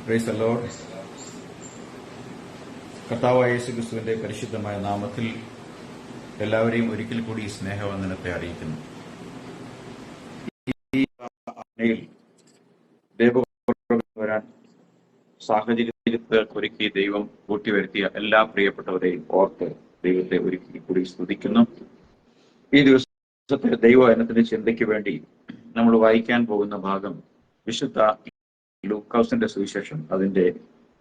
Price the Lord. കർത്താവായ യേശുക്രിസ്തുവിന്റെ പരിശുദ്ധമായ നാമത്തിൽ എല്ലാവരെയും ഒരിക്കൽ കൂടി സ്നേഹവന്ദനത്തെ അറിയിക്കുന്നു. ഈ ആഴ്ചയിൽ ദൈവകൃപ വരാൻ സാഹചര്യത്തെ ഒരുക്കി ദൈവം കൂട്ടിവരുത്തിയ എല്ലാ പ്രിയപ്പെട്ടവരെയും ഓർത്ത് ദൈവത്തെ ഒരിക്കൽ കൂടി സ്തുതിക്കുന്നു. ഈ ദിവസത്തെ ദൈവവചനത്തിന്റെ ചിന്തയ്ക്ക് വേണ്ടി നമ്മൾ വായിക്കാൻ പോകുന്ന ഭാഗം വിശുദ്ധ ലൂക്കോസിന്റെ സുവിശേഷം അതിന്റെ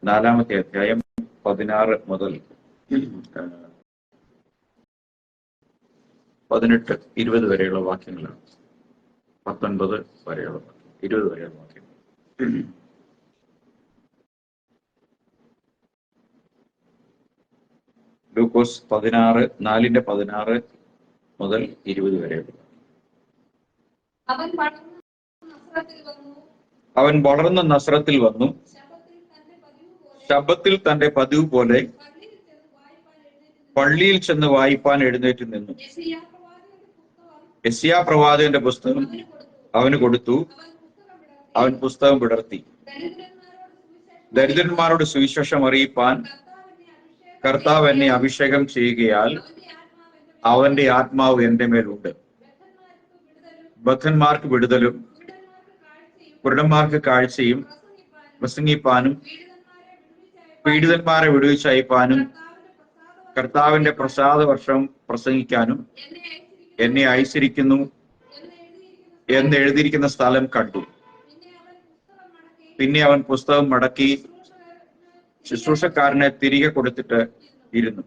4-ാമത്തെ അധ്യായം 16 മുതൽ 18-20 വരെയുള്ള വാക്യങ്ങളാണ്. 19 വരെയുള്ള 20 വരെയുള്ള വാക്യങ്ങൾ. ലൂക്കോസ് 4:16 മുതൽ 20 വരെയുള്ള. അവൻ വളർന്ന നസ്രത്തിൽ വന്നു. ശബ്ബത്തിൽ തന്റെ പതിവ് പോലെ പള്ളിയിൽ ചെന്ന് വായിപ്പാൻ എഴുന്നേറ്റ് നിന്നു. യെശയ്യാ പ്രവാചകന്റെ പുസ്തകം അവന് കൊടുത്തു. അവൻ പുസ്തകം വിടർത്തി. ദരിദ്രന്മാരോട് സുവിശേഷം അറിയിപ്പാൻ കർത്താവ് എന്നെ അഭിഷേകം ചെയ്യുകയാൽ അവന്റെ ആത്മാവ് എന്റെ മേലുണ്ട്. ബദ്ധന്മാർക്ക് വിടുതലും കുരുടന്മാർക്ക് കാഴ്ചയും പ്രസംഗിപ്പാനും പീഡിതന്മാരെ വിടുവിച്ചയപ്പാനും കർത്താവിന്റെ പ്രസാദ വർഷം പ്രസംഗിക്കാനും എന്നെ അയച്ചിരിക്കുന്നു എന്ന് എഴുതിയിരിക്കുന്ന സ്ഥലം കണ്ടു. പിന്നെ അവൻ പുസ്തകം മടക്കി ശുശ്രൂഷക്കാരനെ തിരികെ കൊടുത്തിട്ട് ഇരുന്നു.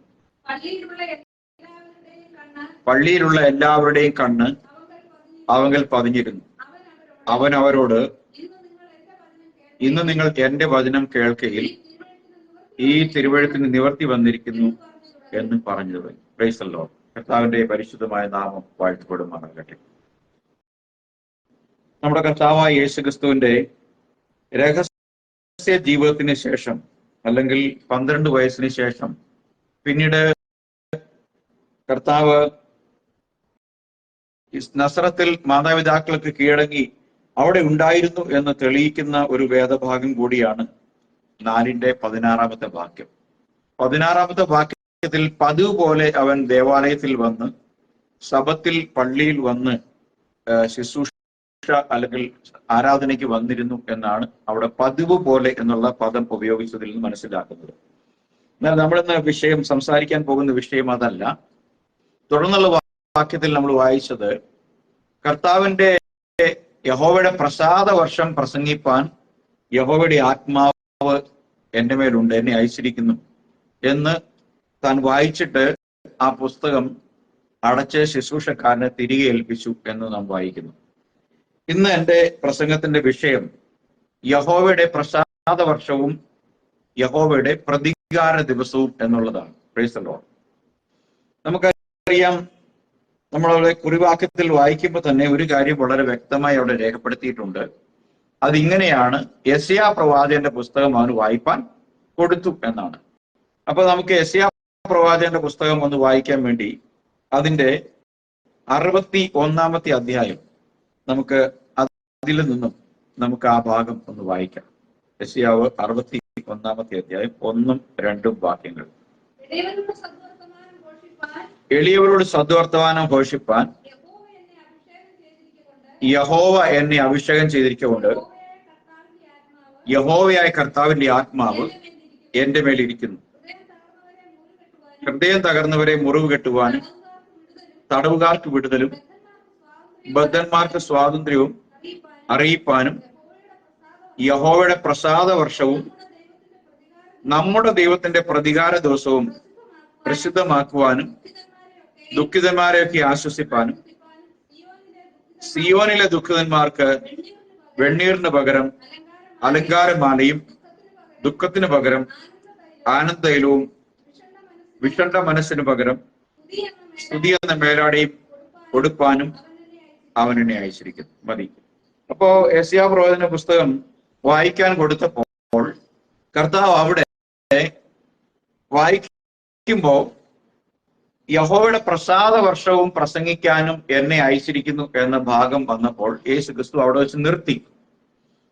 പള്ളിയിലുള്ള എല്ലാവരുടെയും കണ്ണ് അവങ്കൽ പതിഞ്ഞിരുന്നു. അവൻ അവരോട്, ഇന്ന് നിങ്ങൾ എന്റെ വചനം കേൾക്കയിൽ ഈ തിരുവഴുത്തിന് നിവർത്തി വന്നിരിക്കുന്നു എന്ന് പറഞ്ഞു തുടങ്ങി. Price the Lord. കർത്താവിന്റെ പരിശുദ്ധമായ നാമം വാഴ്ത്തപ്പെടുമാറാകട്ടെ. നമ്മുടെ കർത്താവായ യേശുക്രിസ്തുവിന്റെ രഹസ്യ ജീവിതത്തിന് ശേഷം, അല്ലെങ്കിൽ 12 വയസ്സിന് ശേഷം, പിന്നീട് കർത്താവ് നസ്രത്തിൽ മാതാപിതാക്കൾക്ക് കീഴടങ്ങി അവിടെ ഉണ്ടായിരുന്നു എന്ന് തെളിയിക്കുന്ന ഒരു വേദഭാഗം കൂടിയാണ് 4:16 വാക്യം. 16 വാക്യത്തിൽ പതിവ് പോലെ അവൻ ദേവാലയത്തിൽ വന്ന് ശബ്ബത്തിൽ പള്ളിയിൽ വന്ന് ശുശ്രൂഷ അല്ലെങ്കിൽ ആരാധനയ്ക്ക് വന്നിരുന്നു എന്നാണ് അവിടെ പതിവ് പോലെ എന്നുള്ള പദം ഉപയോഗിച്ചതിൽ നിന്ന് മനസ്സിലാക്കുന്നത്. എന്നാൽ നമ്മളിന്ന് സംസാരിക്കാൻ പോകുന്ന വിഷയം അതല്ല. തുടർന്നുള്ള വാക്യത്തിൽ നമ്മൾ വായിച്ചത്, കർത്താവിന്റെ യഹോവയുടെ പ്രസാദ വർഷം പ്രസംഗിപ്പാൻ യഹോവയുടെ ആത്മാവ് എന്റെ മേലുണ്ട്, എന്നെ അയച്ചിരിക്കുന്നു എന്ന് താൻ വായിച്ചിട്ട് ആ പുസ്തകം അടച്ച് ശുശ്രൂഷക്കാരനെ തിരികെ ഏൽപ്പിച്ചു എന്ന് നാം വായിക്കുന്നു. ഇന്ന് എൻ്റെ പ്രസംഗത്തിന്റെ വിഷയം യഹോവയുടെ പ്രസാദ വർഷവും യഹോവയുടെ പ്രതികാര ദിവസവും എന്നുള്ളതാണ്. Price the Lord. നമുക്കറിയാം, നമ്മളവിടെ കുറിവാക്യത്തിൽ വായിക്കുമ്പോൾ തന്നെ ഒരു കാര്യം വളരെ വ്യക്തമായി അവിടെ രേഖപ്പെടുത്തിയിട്ടുണ്ട്. അതിങ്ങനെയാണ്: യെശയ്യാ പ്രവാചകന്റെ പുസ്തകം അവന് വായിപ്പാൻ കൊടുത്തു എന്നാണ്. അപ്പൊ നമുക്ക് യെശയ്യാ പ്രവാചകന്റെ പുസ്തകം ഒന്ന് വായിക്കാൻ വേണ്ടി അതിന്റെ 61-ാമത്തെ അധ്യായം നമുക്ക് അതിൽ നിന്നും നമുക്ക് ആ ഭാഗം ഒന്ന് വായിക്കാം. യെശയ്യാവ് 61-ാമത്തെ അധ്യായം 1-2 വാക്യങ്ങൾ. എളിയവരോട് സദ്വർത്തമാനം ഘോഷിപ്പാൻ യഹോവ എന്നെ അഭിഷേകം ചെയ്തിരിക്കൊണ്ട് യഹോവയായ കർത്താവിന്റെ ആത്മാവ് എന്റെ മേലിരിക്കുന്നു. ഹൃദയം തകർന്നവരെ മുറിവ് കെട്ടുവാനും തടവുകാർക്ക് വിടുതലും ബദ്ധന്മാർക്ക് സ്വാതന്ത്ര്യവും അറിയിപ്പാനും യഹോവയുടെ പ്രസാദ വർഷവും നമ്മുടെ ദൈവത്തിന്റെ പ്രതികാര ദിവസവും പ്രസിദ്ധമാക്കുവാനും ദുഃഖിതന്മാരെയൊക്കെ ആശ്വസിപ്പാനും സിയോനിലെ ദുഃഖിതന്മാർക്ക് വെണ്ണീറിന് പകരം അലങ്കാരമാലയും ദുഃഖത്തിന് പകരം ആനന്ദതൈലവും വിഷണ്ട മനസ്സിന് പകരം സ്തുതി എന്ന മേലാടയും കൊടുപ്പാനും അവൻ എന്നെ അയച്ചിരിക്കുന്നു. മതി. അപ്പോ യെശയ്യാ പ്രവാചകന്റെ പുസ്തകം വായിക്കാൻ കൊടുത്തപ്പോൾ കർത്താവ് അവിടെ വായിക്കുമ്പോ യഹോവയുടെ പ്രസാദ വർഷവും പ്രസംഗിക്കാനും എന്നെ അയച്ചിരിക്കുന്നു എന്ന ഭാഗം വന്നപ്പോൾ യേശു ക്രിസ്തു അവിടെ വെച്ച് നിർത്തി.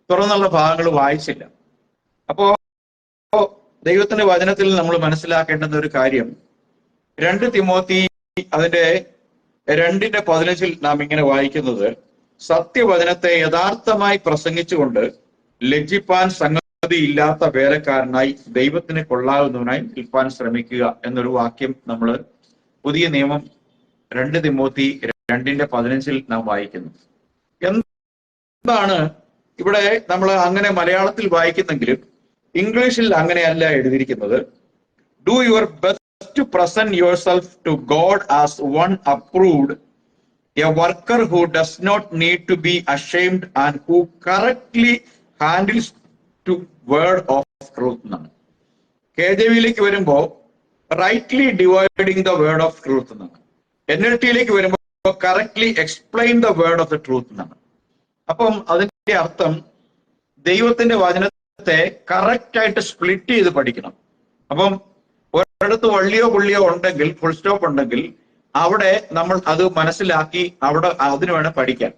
തുടർന്നുള്ള ഭാഗങ്ങൾ വായിച്ചില്ല. അപ്പോ ദൈവത്തിന്റെ വചനത്തിൽ നമ്മൾ മനസ്സിലാക്കേണ്ടുന്ന ഒരു കാര്യം 2 തിമോത്തി അതിന്റെ 2:15 നാം ഇങ്ങനെ വായിക്കുന്നത്, സത്യവചനത്തെ യഥാർത്ഥമായി പ്രസംഗിച്ചുകൊണ്ട് ലജ്ജിപ്പാൻ സംഗതിയില്ലാത്ത വേലക്കാരനായി ദൈവത്തിന് കൊള്ളാവുന്നവനായി നിൽപ്പാൻ ശ്രമിക്കുക എന്നൊരു വാക്യം നമ്മൾ പുതിയ നിയമം 2 തിമോത്തി 2:15 നാം വായിക്കുന്നു. എന്താണ് ഇവിടെ നമ്മൾ അങ്ങനെ മലയാളത്തിൽ വായിക്കുന്നെങ്കിലും ഇംഗ്ലീഷിൽ അങ്ങനെയല്ല എഴുതിയിരിക്കുന്നത്. Do your best to present yourself to God as one approved, a worker who does not need to be ashamed and who correctly handles to word of truth. KJV-യിലേക്ക് വരുമ്പോൾ rightly dividing the word of truth എന്നാണ്. NLT-യിലേക്ക് വരുമ്പോൾ correctly explain the word of the truth എന്നാണ്. അപ്പം അതിന്റെ അർത്ഥം ദൈവത്തിന്റെ വചനത്തെ correct ആയിട്ട് സ്പ്ലിറ്റ് ചെയ്ത് പഠിക്കണം. അപ്പം ഒരിടത്ത് വള്ളിയോ പുള്ളിയോ ഉണ്ടെങ്കിൽ, ഫുൾ സ്റ്റോപ്പ് ഉണ്ടെങ്കിൽ, അവിടെ നമ്മൾ അത് മനസ്സിലാക്കി അവിടെ അതിന് വേണം പഠിക്കാൻ.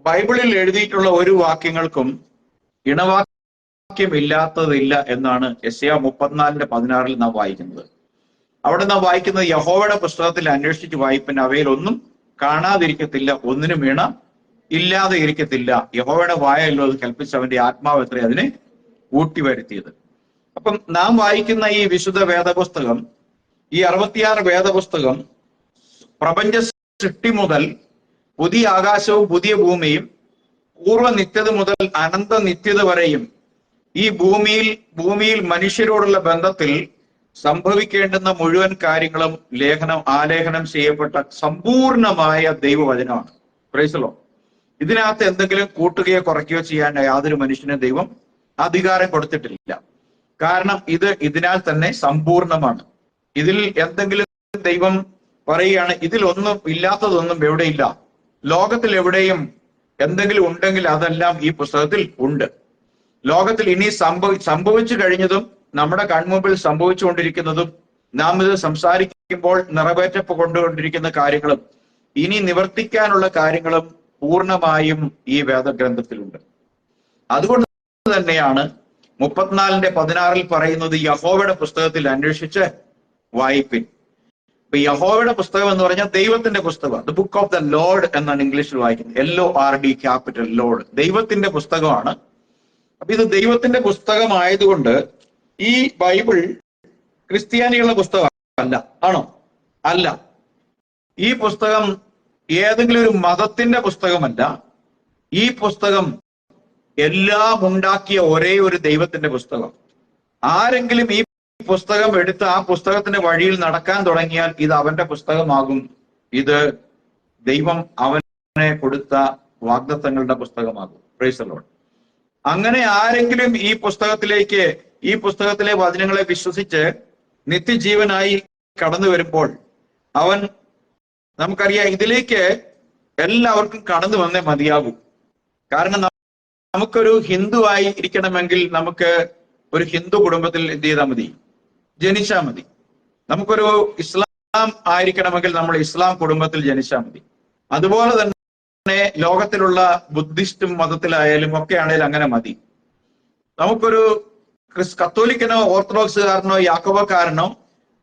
ബൈബിളിൽ എഴുതിയിട്ടുള്ള ഒരു വാക്യങ്ങൾക്കും ഇണവാക്യം ഇല്ലാത്തതില്ല എന്നാണ് യെശയ്യാ 34:16 നാം വായിക്കുന്നത്. അവിടെ നാം വായിക്കുന്നത്, യഹോവയുടെ പുസ്തകത്തിൽ അന്വേഷിച്ച് വായിപ്പിൻ, അവയിൽ ഒന്നും കാണാതിരിക്കത്തില്ല, ഒന്നിനും വീണ ഇല്ലാതെ ഇരിക്കത്തില്ല. യഹോവയുടെ വായല്ലോ അത് കൽപ്പിച്ച് അവന്റെ ആത്മാവ് എത്ര അതിനെ കൂട്ടി വരുത്തിയത്. അപ്പം നാം വായിക്കുന്ന ഈ വിശുദ്ധ വേദപുസ്തകം, ഈ 66 വേദപുസ്തകം പ്രപഞ്ച സൃഷ്ടി മുതൽ പുതിയ ആകാശവും പുതിയ ഭൂമിയും പൂർവ്വ നിത്യത മുതൽ അനന്ത നിത്യത വരെയും ഈ ഭൂമിയിൽ മനുഷ്യരോടുള്ള ബന്ധത്തിൽ സംഭവിക്കേണ്ടുന്ന മുഴുവൻ കാര്യങ്ങളും ആലേഖനം ചെയ്യപ്പെട്ട സമ്പൂർണമായ ദൈവവചനമാണ്. Price the Lord. ഇതിനകത്ത് എന്തെങ്കിലും കൂട്ടുകയോ കുറയ്ക്കുകയോ ചെയ്യാൻ യാതൊരു മനുഷ്യനും ദൈവം അധികാരം കൊടുത്തിട്ടില്ല. കാരണം ഇതിനാൽ തന്നെ സമ്പൂർണമാണ്. ഇതിൽ എന്തെങ്കിലും ദൈവം പറയുകയാണ്, ഇതിലൊന്നും ഇല്ലാത്തതൊന്നും എവിടെയില്ല, ലോകത്തിൽ എവിടെയും എന്തെങ്കിലും ഉണ്ടെങ്കിൽ അതെല്ലാം ഈ പുസ്തകത്തിൽ ഉണ്ട്. ലോകത്തിൽ ഇനി സംഭവിച്ചു കഴിഞ്ഞതും നമ്മുടെ കൺമുമ്പിൽ സംഭവിച്ചുകൊണ്ടിരിക്കുന്നതും നാം ഇത് സംസാരിക്കുമ്പോൾ നിറവേറ്റപ്പെട്ടുകൊണ്ടിരിക്കുന്ന കാര്യങ്ങളും ഇനി നിവർത്തിക്കാനുള്ള കാര്യങ്ങളും പൂർണ്ണമായും ഈ വേദഗ്രന്ഥത്തിലുണ്ട്. അതുകൊണ്ട് തന്നെയാണ് 34:16 പറയുന്നത്, യഹോവയുടെ പുസ്തകത്തിൽ അന്വേഷിച്ച് വായിപ്പിൻ. ഇപ്പൊ യഹോവയുടെ പുസ്തകം എന്ന് പറഞ്ഞാൽ ദൈവത്തിന്റെ പുസ്തകം, the book of the Lord എന്നാണ് ഇംഗ്ലീഷിൽ വായിക്കുന്നത്. LORD ലോർഡ്, ദൈവത്തിന്റെ പുസ്തകമാണ്. അപ്പൊ ഇത് ദൈവത്തിന്റെ പുസ്തകമായതുകൊണ്ട് ഈ ബൈബിൾ ക്രിസ്ത്യാനികളുടെ പുസ്തകമല്ല. ആണോ? അല്ല. ഈ പുസ്തകം ഏതെങ്കിലും ഒരു മതത്തിന്റെ പുസ്തകമല്ല. ഈ പുസ്തകം എല്ലാം ഉണ്ടാക്കിയ ഒരേ ഒരു ദൈവത്തിന്റെ പുസ്തകം. ആരെങ്കിലും ഈ പുസ്തകം എടുത്ത് ആ പുസ്തകത്തിന്റെ വഴിയിൽ നടക്കാൻ തുടങ്ങിയാൽ ഇത് അവന്റെ പുസ്തകമാകും. ഇത് ദൈവം അവനെ കൊടുത്ത വാഗ്ദത്തങ്ങളുടെ പുസ്തകമാകും. Praise the Lord. അങ്ങനെ ആരെങ്കിലും ഈ പുസ്തകത്തിലെ വചനങ്ങളെ വിശ്വസിച്ച് നിത്യജീവനായി കടന്നു വരുമ്പോൾ നമുക്കറിയാം ഇതിലേക്ക് എല്ലാവർക്കും കടന്നു വന്നേ മതിയാകൂ. കാരണം നമുക്കൊരു ഹിന്ദു ആയി ഇരിക്കണമെങ്കിൽ നമുക്ക് ഒരു ഹിന്ദു കുടുംബത്തിൽ എന്ത് ചെയ്താൽ മതി? ജനിച്ചാൽ മതി. നമുക്കൊരു ഇസ്ലാം ആയിരിക്കണമെങ്കിൽ നമ്മൾ ഇസ്ലാം കുടുംബത്തിൽ ജനിച്ചാൽ മതി. അതുപോലെ തന്നെ ലോകത്തിലുള്ള ബുദ്ധിസ്റ്റ് മതത്തിലായാലും ഒക്കെ ആണെങ്കിലും അങ്ങനെ മതി. നമുക്കൊരു കത്തോലിക്കനോ ഓർത്തഡോക്സുകാരനോ യാക്കോബക്കാരനോ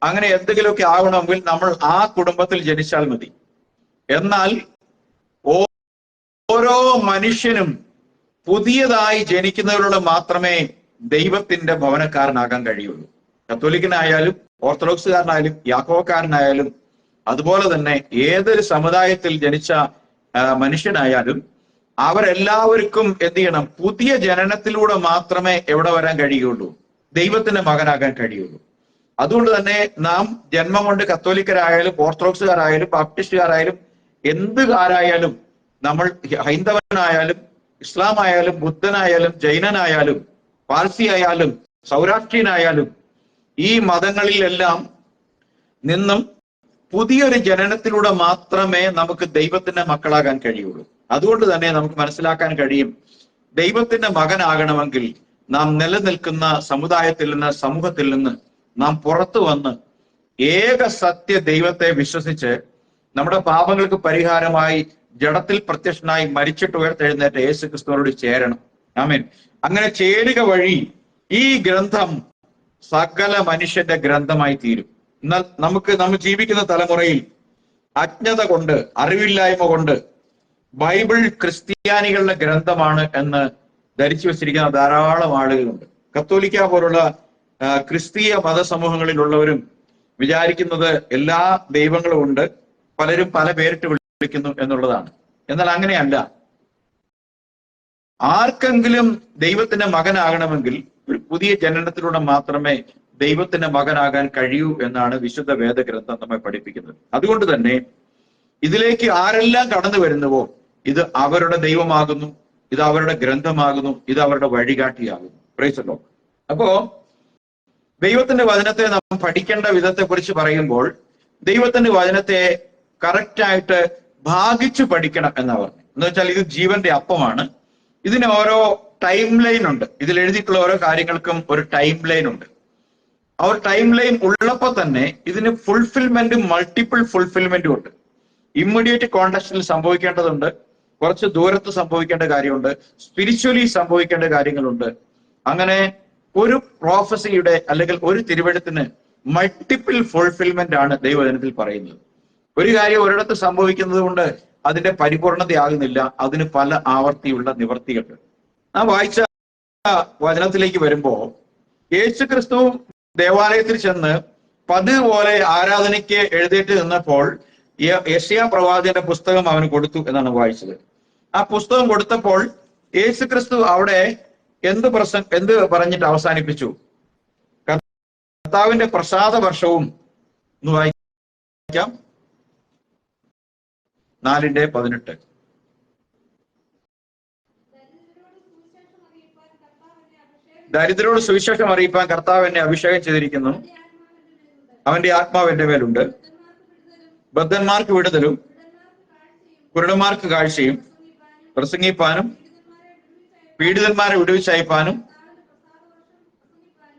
അങ്ങനെ എന്തെങ്കിലുമൊക്കെ ആവണമെങ്കിൽ നമ്മൾ ആ കുടുംബത്തിൽ ജനിച്ചാൽ മതി. എന്നാൽ ഓരോ മനുഷ്യനും പുതിയതായി ജനിക്കുന്നവരോട് മാത്രമേ ദൈവത്തിന്റെ ഭവനക്കാരനാകാൻ കഴിയുള്ളൂ. കത്തോലിക്കനായാലും ഓർത്തഡോക്സുകാരനായാലും യാക്കോബക്കാരനായാലും അതുപോലെ തന്നെ ഏതൊരു സമുദായത്തിൽ ജനിച്ച മനുഷ്യനായാലും അവരെല്ലാവർക്കും എന്ത് ചെയ്യണം? പുതിയ ജനനത്തിലൂടെ മാത്രമേ എവിടെ വരാൻ കഴിയുള്ളൂ? ദൈവത്തിന്റെ മകനാകാൻ കഴിയുള്ളൂ. അതുകൊണ്ട് തന്നെ നാം ജന്മം കൊണ്ട് കത്തോലിക്കരായാലും ഓർത്തഡോക്സുകാരായാലും ബാപ്റ്റിസ്റ്റുകാരായാലും എന്തുകാരായാലും, നമ്മൾ ഹൈന്ദവനായാലും ഇസ്ലാം ആയാലും ബുദ്ധനായാലും ജൈനനായാലും പാർസി ആയാലും സൗരാഷ്ട്രീയനായാലും ഈ മതങ്ങളിലെല്ലാം നിന്നും പുതിയൊരു ജനനത്തിലൂടെ മാത്രമേ നമുക്ക് ദൈവത്തിന്റെ മക്കളാകാൻ കഴിയുള്ളൂ. അതുകൊണ്ട് തന്നെ നമുക്ക് മനസ്സിലാക്കാൻ കഴിയും, ദൈവത്തിന്റെ മകനാകണമെങ്കിൽ നാം നിലനിൽക്കുന്ന സമുദായത്തിൽ നിന്ന്, സമൂഹത്തിൽ നിന്ന് നാം പുറത്തു വന്ന് ഏക സത്യ ദൈവത്തെ വിശ്വസിച്ച് നമ്മുടെ പാപങ്ങൾക്ക് പരിഹാരമായി ജഡത്തിൽ പ്രത്യക്ഷനായി മരിച്ചിട്ട് ഉയർത്തെഴുന്നേറ്റ യേശു ക്രിസ്തുവിനോട് ചേരണം. ആമേൻ. അങ്ങനെ ചേരുക വഴി ഈ ഗ്രന്ഥം സകല മനുഷ്യന്റെ ഗ്രന്ഥമായി തീരും. എന്നാൽ നമ്മൾ ജീവിക്കുന്ന തലമുറയിൽ അജ്ഞത കൊണ്ട്, അറിവില്ലായ്മ കൊണ്ട് ബൈബിൾ ക്രിസ്ത്യാനികളുടെ ഗ്രന്ഥമാണ് എന്ന് ധരിച്ചു വെച്ചിരിക്കുന്ന ധാരാളം ആളുകളുണ്ട്. കത്തോലിക്ക പോലുള്ള ക്രിസ്തീയ മതസമൂഹങ്ങളിലുള്ളവരും വിചാരിക്കുന്നത് എല്ലാ ദൈവങ്ങളും ഉണ്ട്, പലരും പല പേരിട്ട് വിളിക്കുന്നു എന്നുള്ളതാണ്. എന്നാൽ അങ്ങനെയല്ല. ആർക്കെങ്കിലും ദൈവത്തിന്റെ മകനാകണമെങ്കിൽ ഒരു പുതിയ ജനനത്തിലൂടെ മാത്രമേ ദൈവത്തിന്റെ മകനാകാൻ കഴിയൂ എന്നാണ് വിശുദ്ധ വേദഗ്രന്ഥം നമ്മെ പഠിപ്പിക്കുന്നത്. അതുകൊണ്ട് തന്നെ ഇതിലേക്ക് ആരെല്ലാം കടന്നു വരുന്നുവോ ഇത് അവരുടെ ദൈവമാകുന്നു, ഇത് അവരുടെ ഗ്രന്ഥമാകുന്നു, ഇത് അവരുടെ വഴികാട്ടിയാകുന്നു. Price the Lord. അപ്പോ ദൈവത്തിന്റെ വചനത്തെ നാം പഠിക്കേണ്ട വിധത്തെ കുറിച്ച് പറയുമ്പോൾ ദൈവത്തിന്റെ വചനത്തെ കറക്റ്റായിട്ട് ഭാഗിച്ചു പഠിക്കണം എന്നാ പറഞ്ഞു. എന്ന് വെച്ചാൽ ഇത് ജീവന്റെ അപ്പമാണ്. ഇതിന് ഓരോ ടൈം ലൈൻ ഉണ്ട്. ഇതിൽ എഴുതിയിട്ടുള്ള ഓരോ കാര്യങ്ങൾക്കും ഒരു ടൈം ലൈൻ ഉണ്ട്. ആ ഒരു ടൈം ലൈൻ ഉള്ളപ്പോൾ തന്നെ ഇതിന് ഫുൾഫിൽമെന്റും മൾട്ടിപ്പിൾ ഫുൾഫിൽമെന്റും ഉണ്ട്. ഇമ്മീഡിയറ്റ് കോണ്ടെക്സ്റ്റിൽ സംഭവിക്കേണ്ടതുണ്ട്, കുറച്ച് ദൂരത്ത് സംഭവിക്കേണ്ട കാര്യമുണ്ട്, സ്പിരിച്വലി സംഭവിക്കേണ്ട കാര്യങ്ങളുണ്ട്. അങ്ങനെ ഒരു പ്രോഫസിയുടെ അല്ലെങ്കിൽ ഒരു തിരുവെഴുത്തിന് മൾട്ടിപ്പിൾ ഫുൾഫിൽമെന്റ് ആണ് ദൈവവചനത്തിൽ പറയുന്നത്. ഒരു കാര്യം ഒരിടത്ത് സംഭവിക്കുന്നത് കൊണ്ട് അതിന്റെ പരിപൂർണതയാകുന്നില്ല, അതിന് പല ആവർത്തിയുള്ള നിവർത്തികളുണ്ട്. നാം വായിച്ച വചനത്തിലേക്ക് വരുമ്പോ യേശു ക്രിസ്തു ദേവാലയത്തിൽ ചെന്ന് പതിവ് പോലെ ആരാധനയ്ക്ക് എഴുന്നേറ്റ് നിന്നപ്പോൾ യെശയ്യാ പ്രവാചകന്റെ പുസ്തകം അവന് കൊടുത്തു എന്നാണ് വായിച്ചത്. ആ പുസ്തകം കൊടുത്തപ്പോൾ യേശു ക്രിസ്തു അവിടെ എന്ത് പറഞ്ഞിട്ട് അവസാനിപ്പിച്ചു? കർത്താവിന്റെ പ്രസാദ വർഷവും എന്ന് വായിക്കാം 4:18. ദരിദ്രരോട് സുവിശേഷം അറിയിപ്പാൻ കർത്താവ് എന്നെ അഭിഷേകം ചെയ്തിരിക്കുന്നു, അവന്റെ ആത്മാവ് എന്റെ മേലുണ്ട്, ബദ്ധന്മാർക്ക് വിടുതലും കുരുടന്മാർക്ക് കാഴ്ചയും പ്രസംഗിപ്പാനും പീഡിതന്മാരെ വിടുവിച്ചയപ്പാനും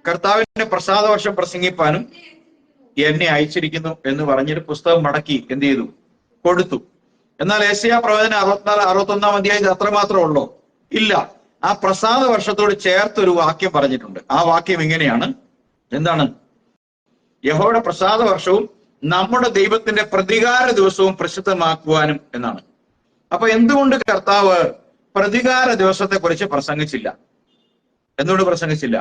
കർത്താവിന്റെ പ്രസാദവർഷം പ്രസംഗിപ്പാനും എന്നെ അയച്ചിരിക്കുന്നു എന്ന് പറഞ്ഞൊരു പുസ്തകം മടക്കി എന്ത് ചെയ്തു? കൊടുത്തു. എന്നാൽ യെശയ്യാ പ്രവചനം 64-61 അധ്യായത്തിൽ അത്രമാത്രം ഉള്ളോ? ഇല്ല. ആ പ്രസാദ വർഷത്തോട് ചേർത്തൊരു വാക്യം പറഞ്ഞിട്ടുണ്ട്. ആ വാക്യം ഇങ്ങനെയാണ്. എന്താണ്? യഹോവയുടെ പ്രസാദ വർഷവും നമ്മുടെ ദൈവത്തിന്റെ പ്രതികാര ദിവസവും പ്രസിദ്ധമാക്കുവാനും എന്നാണ്. അപ്പൊ എന്തുകൊണ്ട് കർത്താവ് പ്രതികാര ദിവസത്തെ കുറിച്ച് പ്രസംഗിച്ചില്ല? എന്തുകൊണ്ട് പ്രസംഗിച്ചില്ല?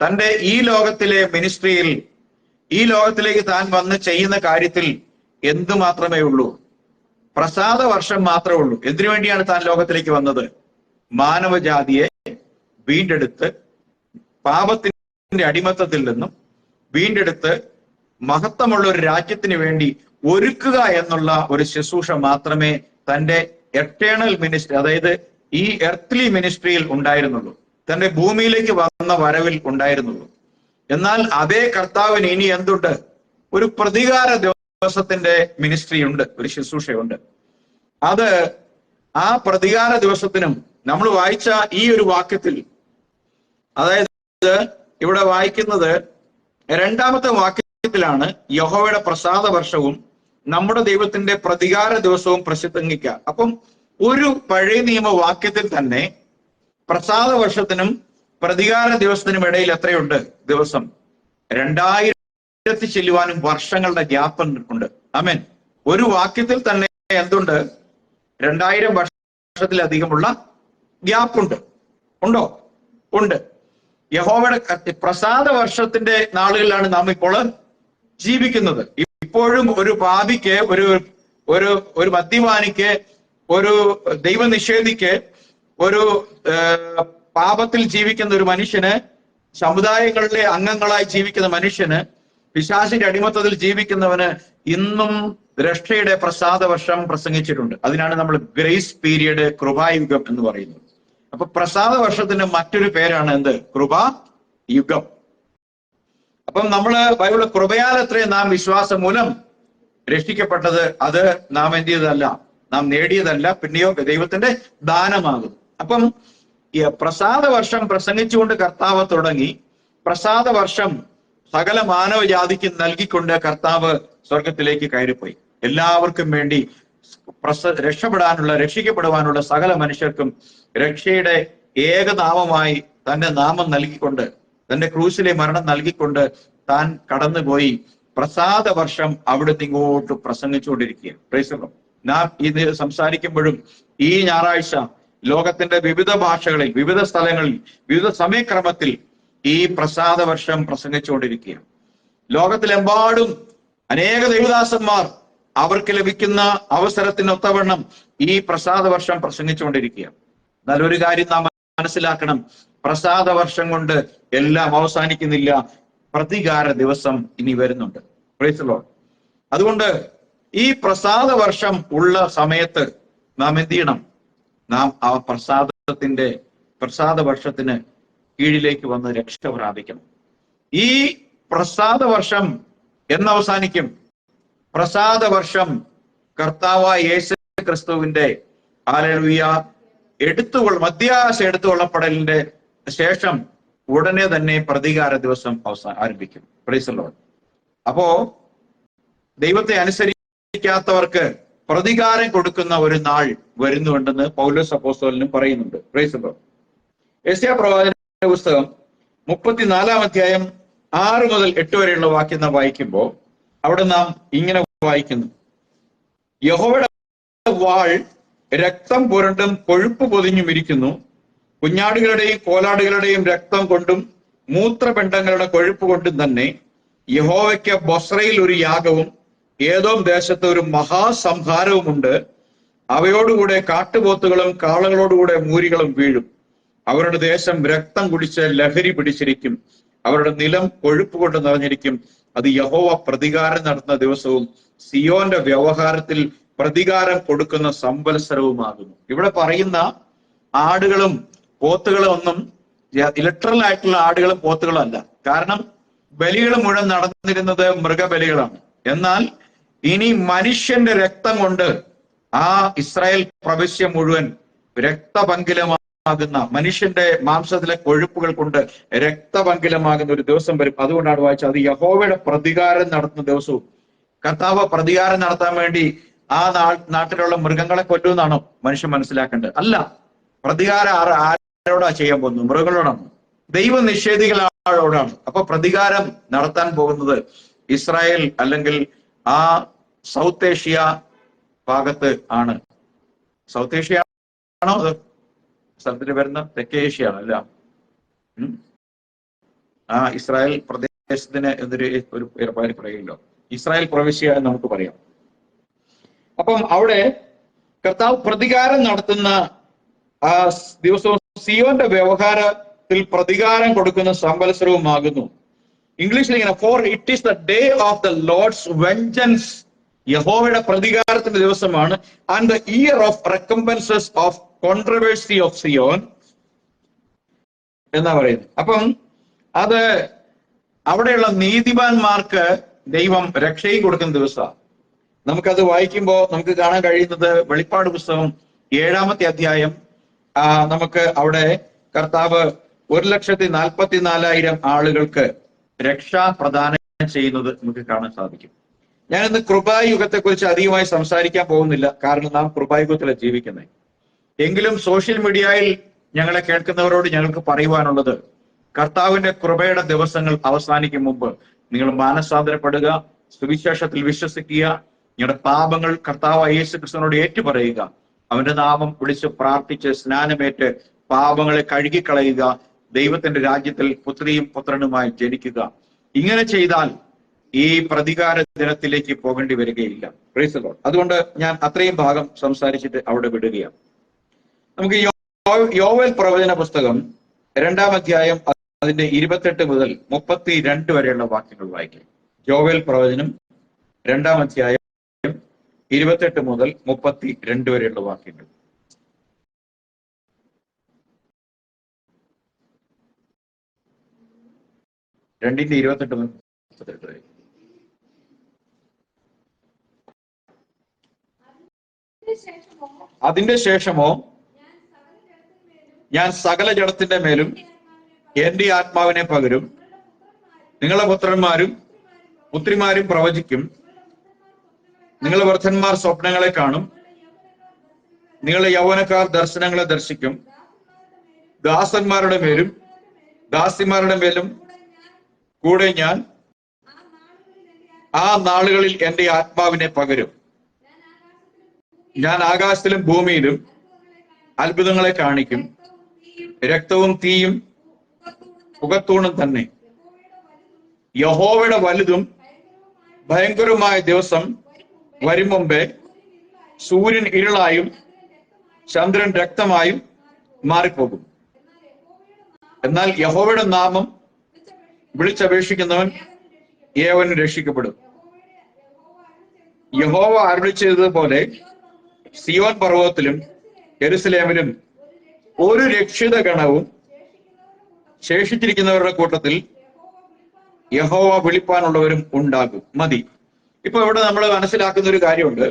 തന്റെ ഈ ലോകത്തിലെ മിനിസ്ട്രിയിൽ, ഈ ലോകത്തിലേക്ക് താൻ വന്ന് ചെയ്യുന്ന കാര്യത്തിൽ എന്തു മാത്രമേ ഉള്ളൂ? പ്രസാദ വർഷം മാത്രമേ ഉള്ളൂ. എന്തിനു വേണ്ടിയാണ് താൻ ലോകത്തിലേക്ക് വന്നത്? മാനവജാതിയെ വീണ്ടെടുത്ത് പാപത്തിന്റെ അടിമത്തത്തിൽ നിന്നും വീണ്ടെടുത്ത് മഹത്വമുള്ള ഒരു രാജ്യത്തിന് വേണ്ടി ഒരുക്കുക എന്നുള്ള ഒരു ശുശ്രൂഷ മാത്രമേ തന്റെ എറ്റേണൽ മിനിസ്ട്രി, അതായത് ഈ എർത്ത്ലി മിനിസ്ട്രിയിൽ ഉണ്ടായിരുന്നുള്ളൂ, തന്റെ ഭൂമിയിലേക്ക് വന്ന വരവിൽ ഉണ്ടായിരുന്നുള്ളൂ. എന്നാൽ അതേ കർത്താവിന് ഇനി എന്തുണ്ട്? ഒരു പ്രതികാര ദിവസത്തിന്റെ മിനിസ്ട്രി ഉണ്ട്, ഒരു ശുശ്രൂഷയുണ്ട്. അത് ആ പ്രതികാര ദിവസത്തിനും നമ്മൾ വായിച്ച ഈ ഒരു വാക്യത്തിൽ, അതായത് ഇവിടെ വായിക്കുന്നത് 2ാമത്തെ വാക്യത്തിലാണ് യഹോവയുടെ പ്രസാദ വർഷവും നമ്മുടെ ദൈവത്തിന്റെ പ്രതികാര ദിവസവും പ്രസിദ്ധീകരിക്കുക. അപ്പം ഒരു പഴയ നിയമ വാക്യത്തിൽ തന്നെ പ്രസാദ വർഷത്തിനും പ്രതികാര ദിവസത്തിനും ഇടയിൽ എത്രയുണ്ട്? ദിവസം 2000 ചെല്ലുവാനും വർഷങ്ങളുടെ ഗ്യാപ്പ് ഉണ്ട്. ആമേൻ. ഒരു വാക്യത്തിൽ തന്നെ എന്തുണ്ട്? 2000 വർഷത്തിലധികമുള്ള ഗ്യാപ്പ് ഉണ്ട്. ഉണ്ടോ? ഉണ്ട്. യഹോവയുടെ പ്രസാദ വർഷത്തിന്റെ നാളുകളിലാണ് നാം ഇപ്പോൾ ജീവിക്കുന്നത്. ഇപ്പോഴും ഒരു പാപിക്ക്, ഒരു മദ്യപാനിക്ക്, ഒരു ദൈവനിഷേധിക്ക്, ഒരു പാപത്തിൽ ജീവിക്കുന്ന ഒരു മനുഷ്യന്, സമുദായങ്ങളിലെ അംഗങ്ങളായി ജീവിക്കുന്ന മനുഷ്യന്, പിശാചിന്റെ അടിമത്തത്തിൽ ജീവിക്കുന്നവന് ഇന്നും രക്ഷയുടെ പ്രസാദ വർഷം പ്രസംഗിച്ചിട്ടുണ്ട്. അതിനാണ് നമ്മൾ ഗ്രേസ് പീരിയഡ്, കൃപായുഗം എന്ന് പറയുന്നത്. അപ്പൊ പ്രസാദ വർഷത്തിന്റെ മറ്റൊരു പേരാണ് എന്ത്? കൃപായുഗം. അപ്പം നമ്മള് ബൈബിള് കൃപയാൽ അത്രയും നാം വിശ്വാസം മൂലം രക്ഷിക്കപ്പെട്ടത്. അത് നാം എന്ത് ചെയ്തതല്ല, നാം നേടിയതല്ല, പിന്നെയോ ദൈവത്തിന്റെ ദാനമാകും. അപ്പം ഈ പ്രസാദ വർഷം പ്രസംഗിച്ചുകൊണ്ട് കർത്താവ് തുടങ്ങി. പ്രസാദ വർഷം സകല മാനവജാതിക്ക് നൽകിക്കൊണ്ട് കർത്താവ് സ്വർഗത്തിലേക്ക് കയറിപ്പോയി. എല്ലാവർക്കും വേണ്ടി രക്ഷപ്പെടുവാനുള്ള സകല മനുഷ്യർക്കും രക്ഷയുടെ ഏകനാമമായി തന്റെ നാമം നൽകിക്കൊണ്ട്, തന്റെ ക്രൂശിലെ മരണം നൽകിക്കൊണ്ട് താൻ കടന്നുപോയി പ്രസാദ വർഷം അവിടുന്ന് ഇങ്ങോട്ട് പ്രസംഗിച്ചുകൊണ്ടിരിക്കുക. Price the Lord. നാം ഇത് സംസാരിക്കുമ്പോഴും ഈ ഞായറാഴ്ച ലോകത്തിന്റെ വിവിധ ഭാഷകളിൽ, വിവിധ സ്ഥലങ്ങളിൽ, വിവിധ സമയക്രമത്തിൽ ഈ പ്രസാദ വർഷം പ്രസംഗിച്ചുകൊണ്ടിരിക്കുക. ലോകത്തിലെമ്പാടും അനേക ദൈവദാസന്മാർ അവർക്ക് ലഭിക്കുന്ന അവസരത്തിനൊത്തവണ്ണം ഈ പ്രസാദ വർഷം പ്രസംഗിച്ചുകൊണ്ടിരിക്കുക. എന്നാൽ ഒരു കാര്യം നാം മനസ്സിലാക്കണം, പ്രസാദ വർഷം കൊണ്ട് എല്ലാം അവസാനിക്കുന്നില്ല. പ്രതികാര ദിവസം ഇനി വരുന്നുണ്ട്. Price the Lord. അതുകൊണ്ട് ഈ പ്രസാദ വർഷം ഉള്ള സമയത്ത് നാം എന്ത് ചെയ്യണം? നാം ആ പ്രസാദ വർഷത്തിന് കീഴിലേക്ക് വന്ന് രക്ഷ പ്രാപിക്കണം. ഈ പ്രസാദ വർഷം എന്നവസാനിക്കും? പ്രസാദ വർഷം കർത്താവായ യേശു ക്രിസ്തുവിന്റെ ഹല്ലേലൂയ മധ്യാകാശ എടുത്തുകൊള്ളപ്പെടലിന്റെ ശേഷം ഉടനെ തന്നെ പ്രതികാര ദിവസം ആരംഭിക്കും. Price the Lord. അപ്പോ ദൈവത്തെ അനുസരിക്കാത്തവർക്ക് പ്രതികാരം കൊടുക്കുന്ന ഒരു നാൾ വരുന്നുണ്ടെന്ന് പൗലോസ് അപ്പോസ്തലനും പറയുന്നുണ്ട്. Price the Lord. യെശയ്യാ പ്രവാചകന്റെ പുസ്തകം 34 അധ്യായം 6 മുതൽ 8 വരെയുള്ള വാക്യം നാം വായിക്കുമ്പോൾ അവിടെ നാം ഇങ്ങനെ വായിക്കുന്നു: യഹോവയുടെ വാൾ രക്തം പുരണ്ടും കൊഴുപ്പ് പൊതിഞ്ഞും ഇരിക്കുന്നു. കുഞ്ഞാടുകളുടെയും കോലാടുകളുടെയും രക്തം കൊണ്ടും മൂത്രപിണ്ഡങ്ങളുടെ കൊഴുപ്പ് കൊണ്ടും തന്നെ യഹോവയ്ക്ക് ബൊസ്രയിൽ ഒരു യാഗവും ഏദോം ദേശത്ത് ഒരു മഹാസംഹാരവുമുണ്ട്. അവയോടുകൂടെ കാട്ടുപോത്തുകളും കാളകളോടുകൂടെ മൂരികളും വീഴും. അവരുടെ ദേശം രക്തം കുടിച്ച് ലഹരി പിടിച്ചിരിക്കും. അവരുടെ നിലം കൊഴുപ്പ് കൊണ്ട് നിറഞ്ഞിരിക്കും. അത് യഹോവ പ്രതികാരം നടത്തുന്ന ദിവസവും സിയോന്റെ വ്യവഹാരത്തിൽ പ്രതികാരം കൊടുക്കുന്ന സംവത്സരവുമാകുന്നു. ഇവിടെ പറയുന്ന ആടുകളും പോത്തുകളും ഒന്നും ലിറ്ററൽ ആയിട്ടുള്ള ആടുകളും പോത്തുകളും അല്ല. കാരണം ബലികൾ മുഴുവൻ നടന്നിരുന്നത് മൃഗബലികളാണ്. എന്നാൽ ഇനി മനുഷ്യന്റെ രക്തം കൊണ്ട് ആ ഇസ്രായേൽ പ്രവിശ്യ മുഴുവൻ രക്തപങ്കിലമാകുന്ന, മനുഷ്യന്റെ മാംസത്തിലെ കൊഴുപ്പുകൾ കൊണ്ട് രക്തപങ്കിലമാകുന്ന ഒരു ദിവസം വരും. അതുകൊണ്ടാണ് വായിച്ചത് അത് യഹോവയുടെ പ്രതികാരം നടത്തുന്ന ദിവസവും. കർത്താവ് പ്രതികാരം നടത്താൻ വേണ്ടി ആ നാട്ടിലുള്ള മൃഗങ്ങളെ കൊല്ലുമെന്നാണോ മനുഷ്യൻ മനസ്സിലാക്കേണ്ടത്? അല്ല. പ്രതികാരം ആരോടാ ചെയ്യാൻ പോകുന്നത്? മൃഗങ്ങളോടാണ്. ദൈവനിഷേധികളോടാണ്. അപ്പൊ പ്രതികാരം നടത്താൻ പോകുന്നത് ഇസ്രായേൽ അല്ലെങ്കിൽ ആ സൗത്ത് ഏഷ്യ ഭാഗത്ത് ആണ്. സൗത്ത് ഏഷ്യ ആണോ അത് സ്ഥലത്തിന് വരുന്ന തെക്കേ ഏഷ്യ ആണ്? അല്ല, ആ ഇസ്രായേൽ പ്രദേശത്തിന് എന്നൊരു ഏർപ്പാട് പറയുമല്ലോ, ഇസ്രായേൽ പ്രവിശ്യ എന്ന് നമുക്ക് പറയാം. അപ്പം അവിടെ കർത്താവ് പ്രതികാരം നടത്തുന്ന ആ ദിവസവും സിയോന്റെ വ്യവഹാരത്തിൽ പ്രതികാരം കൊടുക്കുന്ന സംവത്സരവുമാകുന്നു. ഇംഗ്ലീഷിൽ ഇങ്ങനെ, for it is the day of the Lord's vengeance. യഹോവയുടെ പ്രതികാരത്തിന്റെ ദിവസമാണ്. And the year of recompenses of controversy of Zion എന്നാ പറയുന്നത്. അപ്പം അത് അവിടെയുള്ള നീതിമാന്മാർക്ക് ദൈവം രക്ഷയും കൊടുക്കുന്ന ദിവസമാണ്. നമുക്കത് വായിക്കുമ്പോൾ നമുക്ക് കാണാൻ കഴിയുന്നത് വെളിപ്പാട് പുസ്തകം 7-ാമത്തെ അധ്യായം. നമുക്ക് അവിടെ കർത്താവ് 1,44,000 ആളുകൾക്ക് രക്ഷാ പ്രദാനം ചെയ്യുന്നത് നമുക്ക് കാണാൻ സാധിക്കും. ഞാനിന്ന് കൃപായുഗത്തെ കുറിച്ച് അധികമായി സംസാരിക്കാൻ പോകുന്നില്ല, കാരണം നാം കൃപായുഗത്തിലാണ് ജീവിക്കുന്നത്. എങ്കിലും സോഷ്യൽ മീഡിയയിൽ ഞങ്ങളെ കേൾക്കുന്നവരോട് ഞങ്ങൾക്ക് പറയുവാനുള്ളത്, കർത്താവിന്റെ കൃപയുടെ ദിവസങ്ങൾ അവസാനിക്കും മുമ്പ് നിങ്ങൾ മാനസാന്തരപ്പെടുക, സുവിശേഷത്തിൽ വിശ്വസിക്കുക, നിങ്ങളുടെ പാപങ്ങൾ കർത്താവ് യേശു ക്രിസ്തുവിനോട് ഏറ്റുപറയുക, അവന്റെ നാമം വിളിച്ച് പ്രാർത്ഥിച്ച് സ്നാനമേറ്റ് പാപങ്ങളെ കഴുകിക്കളയുക, ദൈവത്തിന്റെ രാജ്യത്തിൽ പുത്രിയും പുത്രനുമായി ജനിക്കുക. ഇങ്ങനെ ചെയ്താൽ ഈ പ്രതികാര ദിനത്തിലേക്ക് പോകേണ്ടി വരികയില്ല. Price the Lord. അതുകൊണ്ട് ഞാൻ അത്രയും ഭാഗം സംസാരിച്ചിട്ട് അവിടെ വിടുകയാണ്. നമുക്ക് യോവേൽ പ്രവചന പുസ്തകം 2-ാം അധ്യായം അതിന്റെ 28 മുതൽ 32 വരെയുള്ള വാക്യങ്ങൾ വായിക്കാം. യോവേൽ പ്രവചനം 2-ാം അധ്യായം 28 മുതൽ 32 വരെയുള്ള വാക്യങ്ങൾ. രണ്ടിന്റെ 28 മുതൽ 32 വരെ. അതിന്റെ ശേഷമോ ഞാൻ സകല ജഡത്തിന്റെ മേലും എന്റെ ആത്മാവിനെ പകരും. നിങ്ങളുടെ പുത്രന്മാരും പുത്രിമാരും പ്രവചിക്കും. നിങ്ങളുടെ വൃദ്ധന്മാർ സ്വപ്നങ്ങളെ കാണും. നിങ്ങളുടെ യൗവനക്കാർ ദർശനങ്ങളെ ദർശിക്കും. ദാസന്മാരുടെ മേലും ദാസിമാരുടെ മേലും കൂടെ ഞാൻ ആ നാളുകളിൽ എന്റെ ആത്മാവിനെ പകരും. ഞാൻ ആകാശത്തിലും ഭൂമിയിലും അത്ഭുതങ്ങളെ കാണിക്കും. രക്തവും തീയും പുകത്തൂണും തന്നെ. യഹോവയുടെ വലുതും ഭയങ്കരമായ ദിവസം വരും മുമ്പേ സൂര്യൻ ഇരുളായും ചന്ദ്രൻ രക്തമായും മാറിപ്പോകും. എന്നാൽ യഹോവയുടെ നാമം വിളിച്ചപേക്ഷിക്കുന്നവൻ ഏവനും രക്ഷിക്കപ്പെടും. യഹോവ അരുളി ചെയ്തതുപോലെ സിയോൻ പർവ്വതത്തിലും യെരൂശലേമിലും ഒരു രക്ഷിത ഗണവും ശേഷിച്ചിരിക്കുന്നവരുടെ കൂട്ടത്തിൽ യഹോവ വിളിപ്പാനുള്ളവരും ഉണ്ടാകും. മതി. ഇപ്പൊ ഇവിടെ നമ്മൾ മനസ്സിലാക്കുന്ന ഒരു കാര്യമുണ്ട്.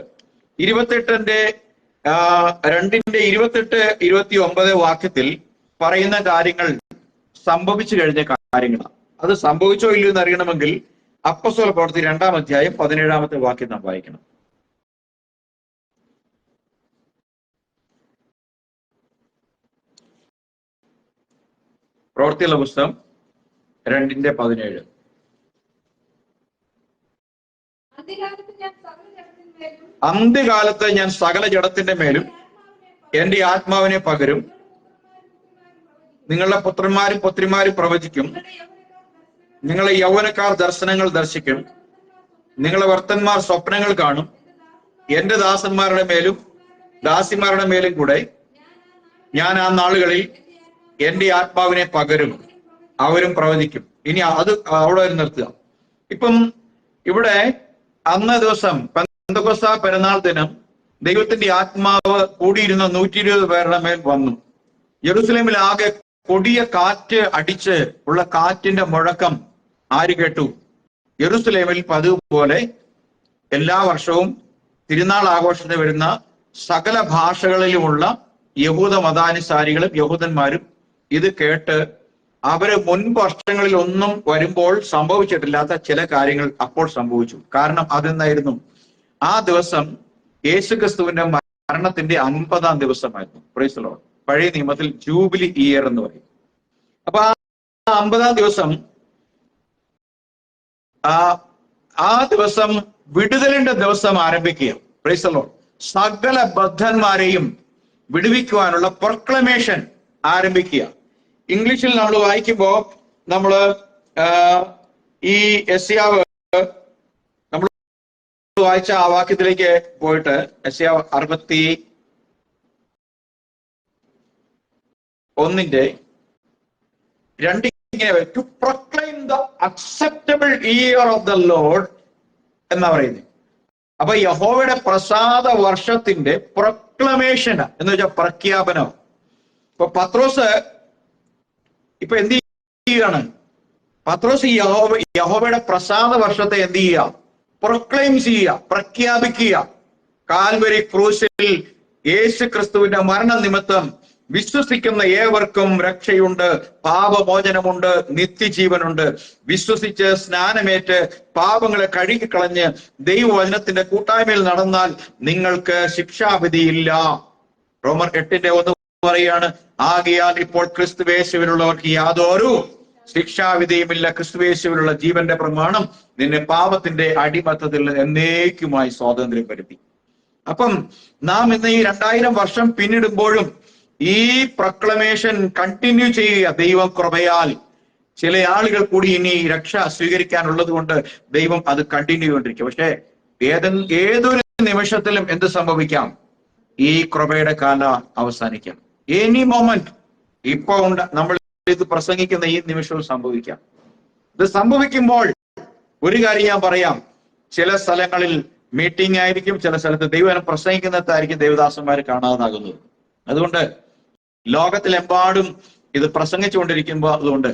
2:28 വാക്യത്തിൽ പറയുന്ന കാര്യങ്ങൾ സംഭവിച്ചു കഴിഞ്ഞ കാര്യങ്ങളാണ്. അത് സംഭവിച്ചോ ഇല്ലയോ എന്ന് അറിയണമെങ്കിൽ അപ്പോസ്തല പ്രവൃത്തി 2-ാം അധ്യായം 17-ാമത്തെ വാക്യം നാം വായിക്കണം. പ്രവൃത്തിയുള്ള പുസ്തകം 2:17. അന്ത്യകാലത്ത് ഞാൻ സകല ജഡത്തിന്റെ മേലും എന്റെ ആത്മാവിനെ പകരും. നിങ്ങളുടെ പുത്രന്മാരും പുത്രിമാരും പ്രവചിക്കും. നിങ്ങളെ യൗവനക്കാർ ദർശനങ്ങൾ ദർശിക്കും. നിങ്ങളെ ഭർത്തന്മാർ സ്വപ്നങ്ങൾ കാണും. എന്റെ ദാസന്മാരുടെ മേലും ദാസിമാരുടെ മേലും കൂടെ ഞാൻ ആ നാളുകളിൽ എന്റെ ആത്മാവിനെ പകരും. അവരും പ്രവചിക്കും. ഇനി അത് അവിടെ നിർത്തുക. ഇപ്പം ഇവിടെ അന്ന ദിവസം പെന്തക്കോസ്താ പെരുന്നാൾ ദിനം ദൈവത്തിന്റെ ആത്മാവ് കൂടിയിരുന്ന 120 പേരുടെ മേൽ വന്നു. യെരൂശലേമിൽ ആകെ കൊടിയ കാറ്റ് അടിച്ച് ഉള്ള കാറ്റിന്റെ മുഴക്കം ആര് കേട്ടു? യെരൂശലേമിൽ പതിവ് പോലെ എല്ലാ വർഷവും തിരുനാൾ ആഘോഷത്തിന് വരുന്ന സകല ഭാഷകളിലുമുള്ള യഹൂദ മതാനുസാരികളും യഹൂദന്മാരും ഇത് കേട്ട് അവര് മുൻ വർഷങ്ങളിൽ ഒന്നും വരുമ്പോൾ സംഭവിച്ചിട്ടില്ലാത്ത ചില കാര്യങ്ങൾ അപ്പോൾ സംഭവിച്ചു. കാരണം അതെന്നായിരുന്നു? ആ ദിവസം യേശുക്രിസ്തുവിന്റെ മരണത്തിന്റെ 50-ാം ദിവസമായിരുന്നു. Price the Lord. പഴയ നിയമത്തിൽ ജൂബിലി ഇയർ എന്ന് പറയും. അപ്പൊ ആ 50-ാം ദിവസം ആ ദിവസം വിടുതലിന്റെ ദിവസം ആരംഭിക്കുക. Price the Lord. സകല ബദ്ധന്മാരെയും വിടുവിക്കുവാനുള്ള പ്രൊക്ലമേഷൻ ആരംഭിക്കുക. ഇംഗ്ലീഷിൽ നമ്മൾ വായിക്കുമ്പോ നമ്മള് ഈ യെശയ്യാവ് നമ്മൾ വായിച്ച ആ വാക്യത്തിലേക്ക് പോയിട്ട് യെശയ്യാവ് 61:2 to proclaim the acceptable year of the Lord എന്നാ പറയുന്നത്. അപ്പൊ യഹോവയുടെ പ്രസാദ വർഷത്തിന്റെ പ്രൊക്ലമേഷൻ എന്ന് വെച്ചാൽ പ്രഖ്യാപനം. ഇപ്പൊ പത്രോസ് ഇപ്പൊ എന്ത് ചെയ്യുകയാണ്? പത്രോസ് യഹോവയുടെ പ്രസാദ വർഷത്തെ എന്ത് ചെയ്യുക? പ്രൊക്ലെയിം ചെയ്യുക, പ്രഖ്യാപിക്കുക. കാൽവരി ക്രൂശിൽ യേശു ക്രിസ്തുവിന്റെ മരണ നിമിത്തം വിശ്വസിക്കുന്ന ഏവർക്കും രക്ഷയുണ്ട്, പാപമോചനമുണ്ട്, നിത്യജീവനുണ്ട്. വിശ്വസിച്ച് സ്നാനമേറ്റ് പാപങ്ങളെ കഴുകിക്കളഞ്ഞ് ദൈവവചനത്തിന്റെ കൂട്ടായ്മയിൽ നടന്നാൽ നിങ്ങൾക്ക് ശിക്ഷാവിധിയില്ല. റോമർ 8:1 പറയാണ്, ആകയാൽ ഇപ്പോൾ ക്രിസ്തുയേശുവിലുള്ളവർക്ക് യാതൊരു ശിക്ഷാവിധിയുമില്ല. ക്രിസ്തുയേശുവിലുള്ള ജീവന്റെ പ്രമാണം നിന്നെ പാപത്തിന്റെ അടിമത്തത്തിൽ എന്നേക്കുമായി സ്വാതന്ത്ര്യം വരുത്തി. അപ്പം നാം ഇന്ന് ഈ 2000 വർഷം പിന്നിടുമ്പോഴും ഈ പ്രൊക്ലമേഷൻ കണ്ടിന്യൂ ചെയ്യുക. ദൈവം കൃപയാൽ ചില ആളുകൾ കൂടി ഇനി രക്ഷ സ്വീകരിക്കാനുള്ളത് കൊണ്ട് ദൈവം അത് കണ്ടിന്യൂ ചെയ്തുകൊണ്ടിരിക്കുക. പക്ഷെ ഏതൊരു നിമിഷത്തിലും എന്ത് സംഭവിക്കാം? ഈ കൃപയുടെ കാല അവസാനിക്കാം. Any moment. ഇപ്പൊ നമ്മൾ ഇത് പ്രസംഗിക്കുന്ന ഈ നിമിഷവും സംഭവിക്കാം. ഇത് സംഭവിക്കുമ്പോൾ ഒരു കാര്യം ഞാൻ പറയാം, ചില സ്ഥലങ്ങളിൽ മീറ്റിംഗ് ആയിരിക്കും, ചില സ്ഥലത്ത് ദൈവം പ്രസംഗിക്കുന്നതായിരിക്കും ദേവദാസന്മാർ കാണാതാകുന്നത്. അതുകൊണ്ട് ലോകത്തിലെമ്പാടും ഇത് പ്രസംഗിച്ചുകൊണ്ടിരിക്കുമ്പോൾ അതുകൊണ്ട്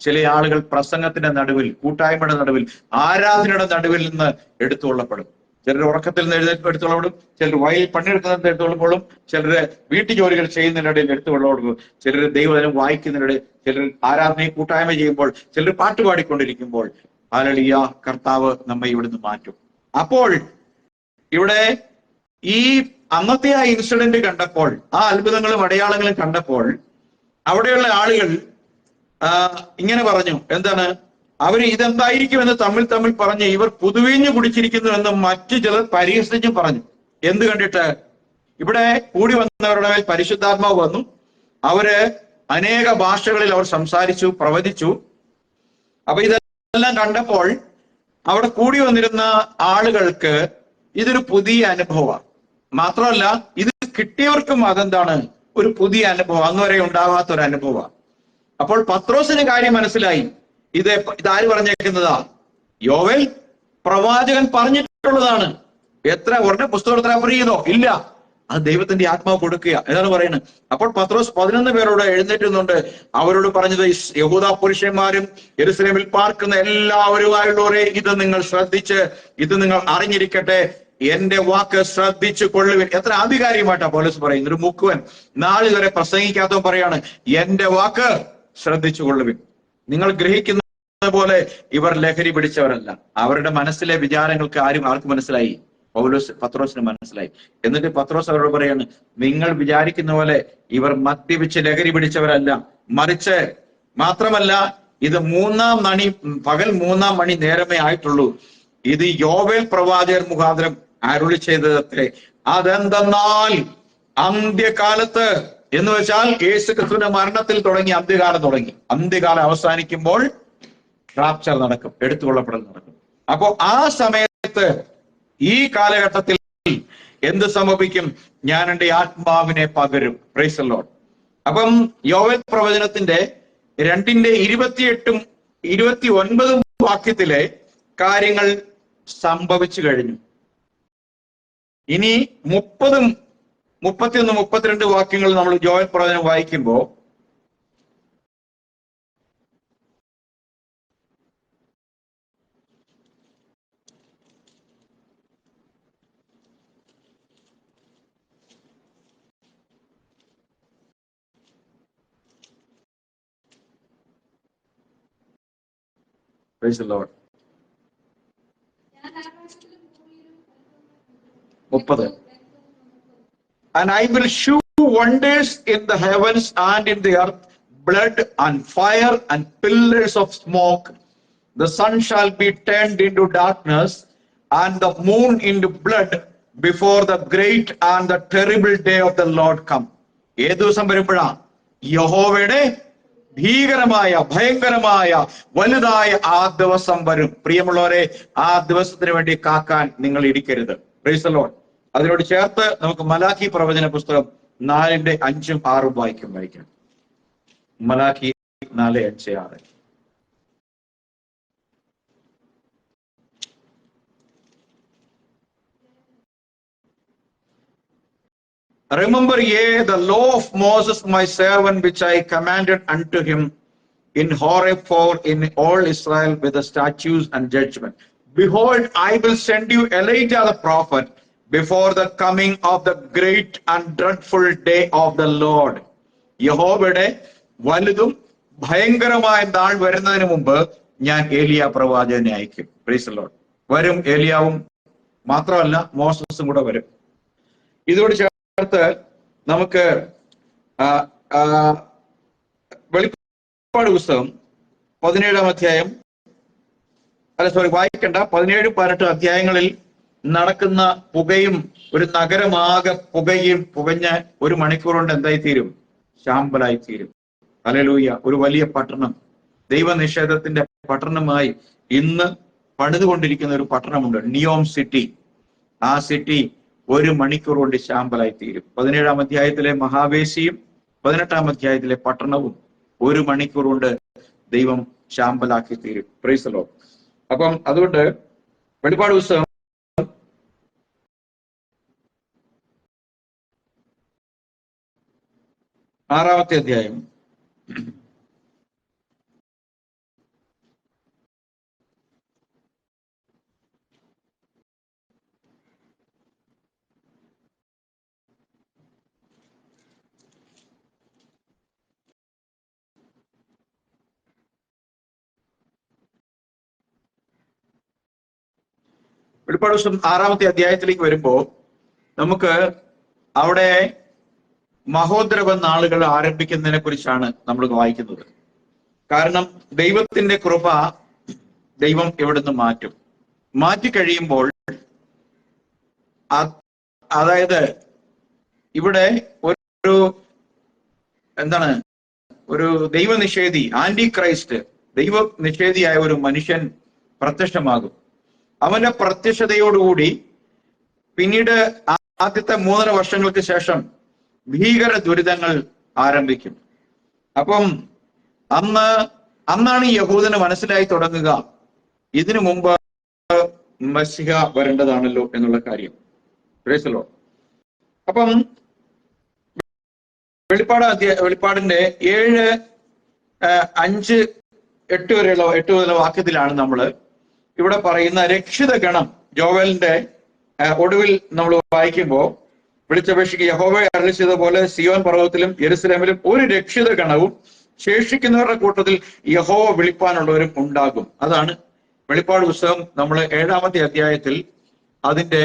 ചില ആളുകൾ പ്രസംഗത്തിന്റെ നടുവിൽ, കൂട്ടായ്മയുടെ നടുവിൽ, ആരാധനയുടെ നടുവിൽ നിന്ന് എടുത്തുകൊള്ളപ്പെടും. ചിലർ ഉറക്കത്തിൽ നിന്ന് എടുത്തുകൊള്ളപ്പെടും, ചിലർ വയലിൽ പണിയെടുക്കുന്നത് എടുത്തുകൊള്ളപ്പെടും, ചിലർ വീട്ടു ജോലികൾ ചെയ്യുന്നതിനിടയിൽ എടുത്തുകൊള്ളപ്പെടും, ചിലർ ദൈവവചനം വായിക്കുന്നതിനിടയിൽ, ചിലർ ആരാധനയെ കൂട്ടായ്മ ചെയ്യുമ്പോൾ, ചിലർ പാട്ടുപാടിക്കൊണ്ടിരിക്കുമ്പോൾ. ഹല്ലേലൂയ, കർത്താവ് നമ്മെ ഇവിടുന്ന് മാറ്റും. അപ്പോൾ ഇവിടെ ഈ അന്നത്തെ ആ ഇൻസിഡന്റ് കണ്ടപ്പോൾ, ആ അത്ഭുതങ്ങളും അടയാളങ്ങളും കണ്ടപ്പോൾ അവിടെയുള്ള ആളുകൾ ഇങ്ങനെ പറഞ്ഞു, എന്താണ്, അവർ ഇതെന്തായിരിക്കുമെന്ന് തമ്മിൽ തമ്മിൽ പറഞ്ഞ് ഇവർ പുതുവീഞ്ഞു കുടിച്ചിരിക്കുന്നു എന്ന് മറ്റു ചിലർ പരിഹസിച്ചും പറഞ്ഞു. എന്ത് കണ്ടിട്ട്? ഇവിടെ കൂടി വന്നവരുടെ മേൽ പരിശുദ്ധാത്മാവ് വന്നു. അവര് അനേക ഭാഷകളിൽ അവർ സംസാരിച്ചു, പ്രവചിച്ചു. അപ്പൊ ഇതെല്ലാം കണ്ടപ്പോൾ അവിടെ കൂടി വന്നിരുന്ന ആളുകൾക്ക് ഇതൊരു പുതിയ അനുഭവമാണ്. മാത്രമല്ല ഇത് കിട്ടിയവർക്കും അതെന്താണ്, ഒരു പുതിയ അനുഭവം, അന്നുവരെ ഉണ്ടാകാത്ത ഒരു അനുഭവമാണ്. അപ്പോൾ പത്രോസിന് കാര്യം മനസ്സിലായി. ഇതാര് പറഞ്ഞേക്കുന്നതാ? യോവേൽ പ്രവാചകൻ പറഞ്ഞിട്ടുള്ളതാണ്. എത്ര ഉടനെ പുസ്തകം റെഫർ ചെയ്തോ? ഇല്ല, അത് ദൈവത്തിന്റെ ആത്മാവ് കൊടുക്കുക എന്നാണ് പറയുന്നത്. അപ്പോൾ പത്രോസ് 11 പേരോട് എഴുന്നേറ്റുന്നുണ്ട്. അവരോട് പറഞ്ഞത്, യഹൂദ പുരുഷന്മാരും യെരൂശലേമിൽ പാർക്കുന്ന എല്ലാവരുമായുള്ളവരെ, ഇത് നിങ്ങൾ ശ്രദ്ധിച്ച്, ഇത് നിങ്ങൾ അറിഞ്ഞിരിക്കട്ടെ, എന്റെ വാക്ക് ശ്രദ്ധിച്ചു കൊള്ളുവിൻ. എത്ര ആധികാരികമായിട്ടാ പൗലോസ് പറയുന്നത്. ഒരു മുക്കുവൻ നാളിൽ വരെ പ്രസംഗിക്കാത്തവൻ പറയാണ്, എന്റെ വാക്ക് ശ്രദ്ധിച്ചു കൊള്ളുവിൻ. നിങ്ങൾ ഗ്രഹിക്കുന്ന പോലെ ഇവർ ലഹരി പിടിച്ചവരല്ല. അവരുടെ മനസ്സിലെ വിചാരങ്ങൾക്ക് ആർക്ക് മനസ്സിലായി? പത്രോസിന് മനസ്സിലായി. എന്നിട്ട് പത്രോസ് അവരോട് പറയാണ്, നിങ്ങൾ വിചാരിക്കുന്ന പോലെ ഇവർ മദ്യപിച്ച് ലഹരി പിടിച്ചവരല്ല, മറിച്ച് മാത്രമല്ല ഇത് പകൽ 3-ാം മണി നേരമേ ആയിട്ടുള്ളൂ. ഇത് യോവേൽ പ്രവാചകൻ മുഖാന്തരം അരുളി ചെയ്തതത്രേ. അതെന്തെന്നാൽ അന്ത്യകാലത്ത്, എന്ന് വെച്ചാൽ യേശു ക്രിസ്തുവിന്റെ മരണത്തിൽ തുടങ്ങി അന്ത്യകാലം തുടങ്ങി. അന്ത്യകാലം അവസാനിക്കുമ്പോൾ റാപ്ചർ നടക്കും, എടുത്തുകൊള്ളപ്പെടൽ നടക്കും. അപ്പോ ആ സമയത്ത് ഈ കാലഘട്ടത്തിൽ എന്ത് സംഭവിക്കും? ഞാൻ എൻ്റെ ആത്മാവിനെ പകരും. Price the Lord. അപ്പം യോവേൽ പ്രവചനത്തിന്റെ 2:28-ഉം 29-ഉം വാക്യത്തിലെ കാര്യങ്ങൾ സംഭവിച്ചു കഴിഞ്ഞു. ഇനി 30-ഉം 31, 32 വാക്യങ്ങൾ നമ്മൾ യോവേൽ പ്രവചനം വായിക്കുമ്പോൾ Praise the Lord. 30. And I will shew wonders in the heavens and in the earth, blood and fire and pillars of smoke. The sun shall be turned into darkness and the moon into blood before the great and the terrible day of the Lord come. ഏത് ദിവസം വരുമ്പോഴാ? യഹോവയുടെ ഭീകരമായ, ഭയങ്കരമായ, വലുതായ ആ ദിവസം വരും. പ്രിയമുള്ളവരെ, ആ ദിവസത്തിന് വേണ്ടി കാക്കാൻ നിങ്ങൾ ഇരിക്കരുത്. Praise the Lord. അതിനോട് ചേർത്ത് നമുക്ക് മലാഖി പ്രവചന പുസ്തകം 4:5-6 വായിക്കാം. Malachi 4:5-6. Remember ye the law of Moses my servant, which I commanded unto him in Horeb for in all Israel with the statutes and judgment. Behold, I will send you Elijah the prophet before the coming of the great and dreadful day of the Lord. യഹോവയുടെ വലുതും ഭയങ്കരമായ നാൾ വരുന്നതിന് മുമ്പ് ഞാൻ ഏലിയ പ്രവാചകനെ അയക്കും. Price the Lord. വരും, ഏലിയാവും മാത്രമല്ല മോസസും കൂടെ വരും. ഇതോട് ചേർത്ത് നമുക്ക് വെളിപ്പാട് പുസ്തകം 17-ാം അധ്യായം, വായിക്കണ്ട, 17-18 അധ്യായങ്ങളിൽ നടക്കുന്ന പുകയും, ഒരു നഗരമാകെ പുകഞ്ഞ് 1 മണിക്കൂർ കൊണ്ട് എന്തായിത്തീരും? ശാമ്പലായി തീരും. ഹല്ലേലൂയ. ഒരു വലിയ പട്ടണം, ദൈവനിഷേധത്തിന്റെ പട്ടണമായി ഇന്ന് പണിതുകൊണ്ടിരിക്കുന്ന ഒരു പട്ടണമുണ്ട്, നിയോം സിറ്റി. ആ സിറ്റി 1 മണിക്കൂർ കൊണ്ട് ശാമ്പലായി തീരും. 17-ാം അധ്യായത്തിലെ മഹാവേശിയും 18-ാം അധ്യായത്തിലെ പട്ടണവും 1 മണിക്കൂർ കൊണ്ട് ദൈവം ശാമ്പലാക്കി തീരും. Price the Lord. അപ്പം അതുകൊണ്ട് വെളിപ്പാട് പുസ്തകം 6-ാമത്തെ അധ്യായം വെളിപ്പാട് പുസ്തകം 6-ാമത്തെ അധ്യായത്തിലേക്ക് വരുമ്പോ നമുക്ക് അവിടെ മഹോദ്രവ നാളുകൾ ആരംഭിക്കുന്നതിനെ കുറിച്ചാണ് നമ്മൾ വായിക്കുന്നത്. കാരണം ദൈവത്തിന്റെ കൃപ ദൈവം എവിടുന്ന് മാറ്റി കഴിയുമ്പോൾ അതായത് ഇവിടെ ഒരു എന്താണ്, ഒരു ദൈവനിഷേധി, ആന്റി ക്രൈസ്റ്റ്, ദൈവ നിഷേധിയായ ഒരു മനുഷ്യൻ പ്രത്യക്ഷമാകും. അവന്റെ പ്രത്യക്ഷതയോടുകൂടി പിന്നീട് ആദ്യത്തെ 3.5 വർഷങ്ങൾക്ക് ശേഷം ഭീകര ദുരിതങ്ങൾ ആരംഭിക്കും. അപ്പം അന്നാണ് ഈ യഹൂദന് മനസ്സിലായി തുടങ്ങുക, ഇതിനു മുമ്പ് മസിഹ വരേണ്ടതാണല്ലോ എന്നുള്ള കാര്യം. Price the Lord. അപ്പം വെളിപ്പാടിന്റെ 7, 5, 8 വരെയുള്ള വാക്യത്തിലാണ് നമ്മൾ ഇവിടെ പറയുന്ന രക്ഷിത ഗണം. ജോവലിന്റെ ഒടുവിൽ നമ്മൾ വായിക്കുമ്പോൾ, വിളിച്ചപേക്ഷിക്കുക യഹോവയെ അരുളിച്ചത് പോലെ സിയോൻ പർവ്വതത്തിലും യെരൂശലേമിലും ഒരു രക്ഷിത ഗണവും ശേഷിക്കുന്നവരുടെ കൂട്ടത്തിൽ യഹോവ വിളിപ്പാനുള്ളവരും ഉണ്ടാകും. അതാണ് വെളിപ്പാട് പുസ്തകം. നമ്മൾ 7-ാമത്തെ അധ്യായത്തിൽ അതിന്റെ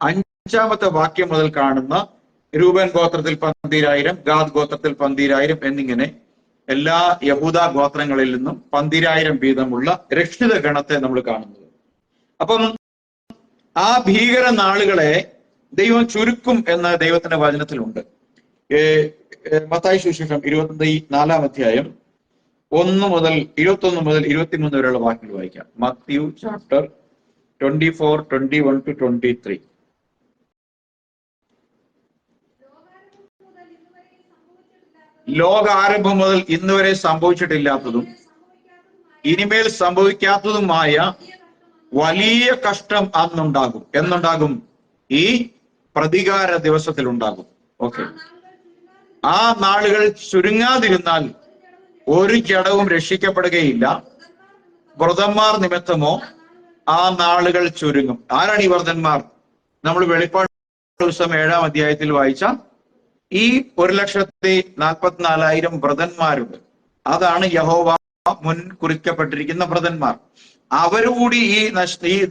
5-ാമത്തെ വാക്യം മുതൽ കാണുന്ന രൂബൻ ഗോത്രത്തിൽ 12,000, ഗാദ് ഗോത്രത്തിൽ 12,000 എന്നിങ്ങനെ എല്ലാ യഹൂദ ഗോത്രങ്ങളിൽ നിന്നും 12,000 വീതമുള്ള രക്ഷിത ഗണത്തെ നമ്മൾ കാണുന്നത്. അപ്പം ആ ഭീകര നാളുകളെ ദൈവം ചുരുക്കും എന്ന് ദൈവത്തിന്റെ വചനത്തിലുണ്ട്. മത്തായി സുവിശേഷം 24-ാം അധ്യായം 1 മുതൽ 21 മുതൽ 23 വരെയുള്ള വാക്യങ്ങൾ വായിക്കാം. മത്തയു ചാപ്റ്റർ 24, 21 to 23. ലോകാരംഭം മുതൽ ഇന്ന് വരെ സംഭവിച്ചിട്ടില്ലാത്തതും ഇനിമേൽ സംഭവിക്കാത്തതുമായ വലിയ കഷ്ടം അന്നുണ്ടാകും. എന്നുണ്ടാകും? ഈ പ്രതികാര ദിവസത്തിൽ ഉണ്ടാകും. ഓക്കെ, ആ നാളുകൾ ചുരുങ്ങാതിരുന്നാൽ ഒരു ജഡവും രക്ഷിക്കപ്പെടുകയില്ല. വ്രതന്മാർ നിമിത്തമോ ആ നാളുകൾ ചുരുങ്ങും. ആരാണ് ഈ വ്രതന്മാർ? നമ്മൾ വെളിപ്പാട് ദിവസം 7-ാം അധ്യായത്തിൽ വായിച്ച ഈ 1,44,000 വ്രതന്മാരുണ്ട്. അതാണ് യഹോവ മുൻ കുറിക്കപ്പെട്ടിരിക്കുന്ന വ്രതന്മാർ. അവരുകൂടി ഈ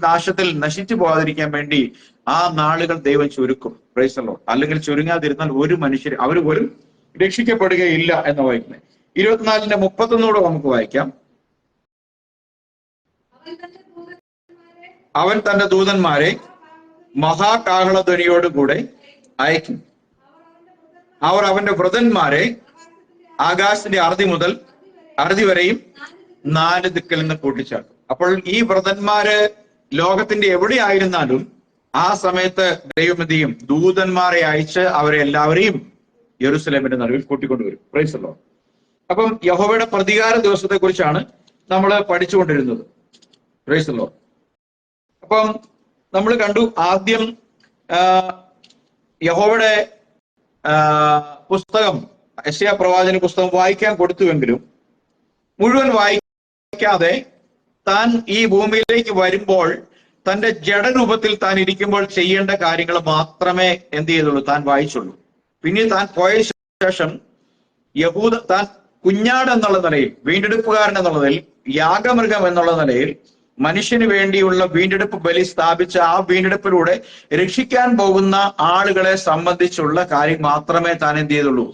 നാശത്തിൽ നശിച്ചു പോകാതിരിക്കാൻ വേണ്ടി ആ നാളുകൾ ദൈവം ചുരുക്കും. Price the Lord. അല്ലെങ്കിൽ ചുരുങ്ങാതിരുന്നാൽ ഒരു മനുഷ്യർ അവർ പോലും രക്ഷിക്കപ്പെടുകയില്ല എന്ന് വായിക്കുന്നത്. 24-ന്റെ 31 നമുക്ക് വായിക്കാം. അവൻ തന്റെ ദൂതന്മാരെ മഹാകാഹളധ്വനിയോടുകൂടെ അയക്കും. അവർ അവന്റെ വ്രതന്മാരെ ആകാശത്തിന്റെ അറുതി മുതൽ അറുതി വരെയും 4 ദിക്കിൽ നിന്ന് കൂട്ടിച്ചേർക്കും. അപ്പോൾ ഈ വ്രതന്മാര് ലോകത്തിന്റെ എവിടെയായിരുന്നാലും ആ സമയത്ത് ദൈവമതിയും ദൂതന്മാരെ അയച്ച് അവരെ എല്ലാവരെയും യെരൂശലേമിന്റെ നടുവിൽ കൂട്ടിക്കൊണ്ടുവരും. Price the Lord. അപ്പം യഹോവയുടെ പ്രതികാര ദിവസത്തെ കുറിച്ചാണ് നമ്മൾ പഠിച്ചുകൊണ്ടിരുന്നത്. Price the Lord. അപ്പം നമ്മൾ കണ്ടു, ആദ്യം യഹോവയുടെ പുസ്തകം, യെശയ്യാ പ്രവാചന പുസ്തകം വായിക്കാൻ കൊടുത്തുവെങ്കിലും മുഴുവൻ വായിക്കാതെ താൻ ഈ ഭൂമിയിലേക്ക് വരുമ്പോൾ തന്റെ ജഡരൂപത്തിൽ താൻ ഇരിക്കുമ്പോൾ ചെയ്യേണ്ട കാര്യങ്ങൾ മാത്രമേ എന്ത് ചെയ്തുള്ളൂ, താൻ വായിച്ചുള്ളൂ. പിന്നീട് താൻ പോയ ശേഷം താൻ കുഞ്ഞാട് എന്നുള്ള നിലയിൽ, വീണ്ടെടുപ്പുകാരൻ എന്നുള്ള നിലയിൽ, യാഗമൃഗം എന്നുള്ള നിലയിൽ മനുഷ്യന് വേണ്ടിയുള്ള വീണ്ടെടുപ്പ് ബലി സ്ഥാപിച്ച ആ വീണ്ടെടുപ്പിലൂടെ രക്ഷിക്കാൻ പോകുന്ന ആളുകളെ സംബന്ധിച്ചുള്ള കാര്യം മാത്രമേ താൻ എന്ത് ചെയ്തുള്ളൂ,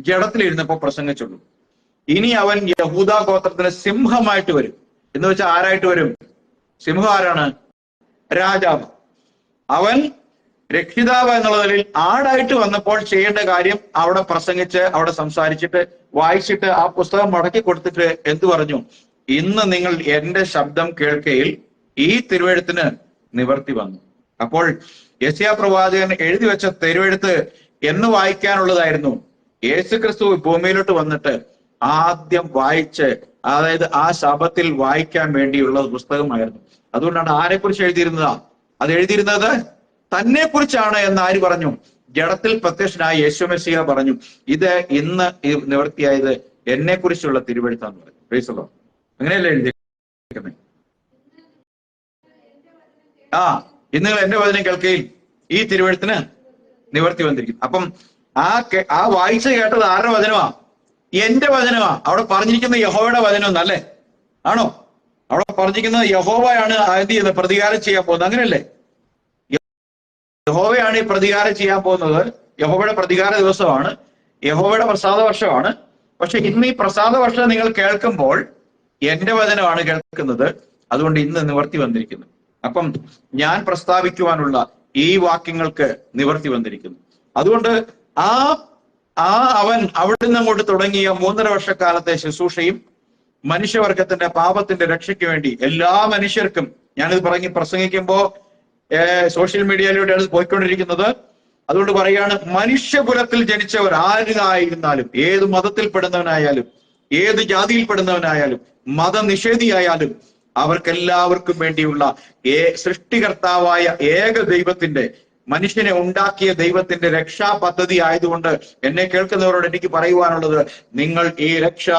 ജഡത്തിലിരുന്നപ്പോ പ്രസംഗിച്ചുള്ളൂ. ഇനി അവൻ യഹൂദ ഗോത്രത്തിന് സിംഹമായിട്ട് വരും. എന്ന് വെച്ചാൽ ആരായിട്ട് വരും? സിംഹം ആരാണ്? രാജാവ്. അവൻ രക്ഷിതാവ് എന്നുള്ള നിലയിൽ ആടായിട്ട് വന്നപ്പോൾ ചെയ്യേണ്ട കാര്യം അവിടെ പ്രസംഗിച്ച്, അവിടെ സംസാരിച്ചിട്ട്, വായിച്ചിട്ട് ആ പുസ്തകം മടക്കി കൊടുത്തിട്ട് എന്തു പറഞ്ഞു? ഇന്ന് നിങ്ങൾ എന്റെ ശബ്ദം കേൾക്കയിൽ ഈ തിരുവെഴുത്തിന് നിവർത്തി വന്നു. അപ്പോൾ യെശയ്യാ പ്രവാചകൻ എഴുതി വെച്ച തിരുവെഴുത്ത് എന്ന് വായിക്കാനുള്ളതായിരുന്നു. യേശുക്രിസ്തു ഭൂമിയിലോട്ട് വന്നിട്ട് ആദ്യം വായിച്ച്, അതായത് ആ ശബത്തിൽ വായിക്കാൻ വേണ്ടിയുള്ള പുസ്തകമായിരുന്നു. അതുകൊണ്ടാണ് ആരെക്കുറിച്ച് എഴുതിയിരുന്നതാ? അത് എഴുതിയിരുന്നത് തന്നെ കുറിച്ചാണ് എന്ന് ആര് പറഞ്ഞു? ജഡത്തിൽ പ്രത്യക്ഷനായ യേശു മെസ്സിഹ പറഞ്ഞു, ഇത് ഇന്ന് നിവൃത്തിയായത് എന്നെ കുറിച്ചുള്ള തിരുവെഴുത്താന്ന് പറഞ്ഞു. Price the Lord. അങ്ങനെയല്ലേ എഴുതിയിരിക്കുന്നത്? ഇന്ന് എന്റെ വചനം കേൾക്കയിൽ ഈ തിരുവെഴുത്തിന് നിവർത്തി വന്നിരിക്കും. അപ്പം ആ വായിച്ച കേട്ടത് ആരുടെ വചനമാ? എന്റെ വചനമാ. അവിടെ പറഞ്ഞിരിക്കുന്ന യഹോവയുടെ വചനം എന്നല്ലേ? ആണോ? അവിടെ പറഞ്ഞിരിക്കുന്നത് യഹോവയാണ് എന്ത് ചെയ്യുന്നത്? പ്രതികാരം ചെയ്യാൻ പോകുന്നത്. അങ്ങനെയല്ലേ? യഹോവയാണ് ഈ പ്രതികാരം ചെയ്യാൻ പോകുന്നത്. യഹോവയുടെ പ്രതികാര ദിവസമാണ്, യഹോവയുടെ പ്രസാദ വർഷമാണ്. പക്ഷെ ഇന്ന് ഈ പ്രസാദ വർഷം നിങ്ങൾ കേൾക്കുമ്പോൾ എന്റെ വചനമാണ് കേൾക്കുന്നത്. അതുകൊണ്ട് ഇന്ന് നിവർത്തി വന്നിരിക്കുന്നു. അപ്പം ഞാൻ പ്രസ്താവിക്കുവാനുള്ള ഈ വാക്യങ്ങൾക്ക് നിവർത്തി വന്നിരിക്കുന്നു. അതുകൊണ്ട് ആ അവൻ അവിടുന്ന് അങ്ങോട്ട് തുടങ്ങിയ 3.5 വർഷക്കാലത്തെ ശുശ്രൂഷയും മനുഷ്യവർഗത്തിന്റെ പാപത്തിന്റെ രക്ഷയ്ക്ക് വേണ്ടി എല്ലാ മനുഷ്യർക്കും, ഞാനിത് പ്രസംഗിക്കുമ്പോ സോഷ്യൽ മീഡിയയിലൂടെയാണ് പോയിക്കൊണ്ടിരിക്കുന്നത്. അതുകൊണ്ട് പറയുകയാണ്, മനുഷ്യകുലത്തിൽ ജനിച്ചവർ ആരായിരുന്നാലും, ഏത് മതത്തിൽപ്പെടുന്നവനായാലും, ഏത് ജാതിയിൽപ്പെടുന്നവനായാലും, മതനിഷേധിയായാലും, അവർക്കെല്ലാവർക്കും വേണ്ടിയുള്ള സൃഷ്ടികർത്താവായ ഏക ദൈവത്തിന്റെ, മനുഷ്യനെ ഉണ്ടാക്കിയ ദൈവത്തിന്റെ രക്ഷാ പദ്ധതി ആയതുകൊണ്ട് എന്നെ കേൾക്കുന്നവരോട് എനിക്ക് പറയുവാനുള്ളത്, നിങ്ങൾ ഈ രക്ഷ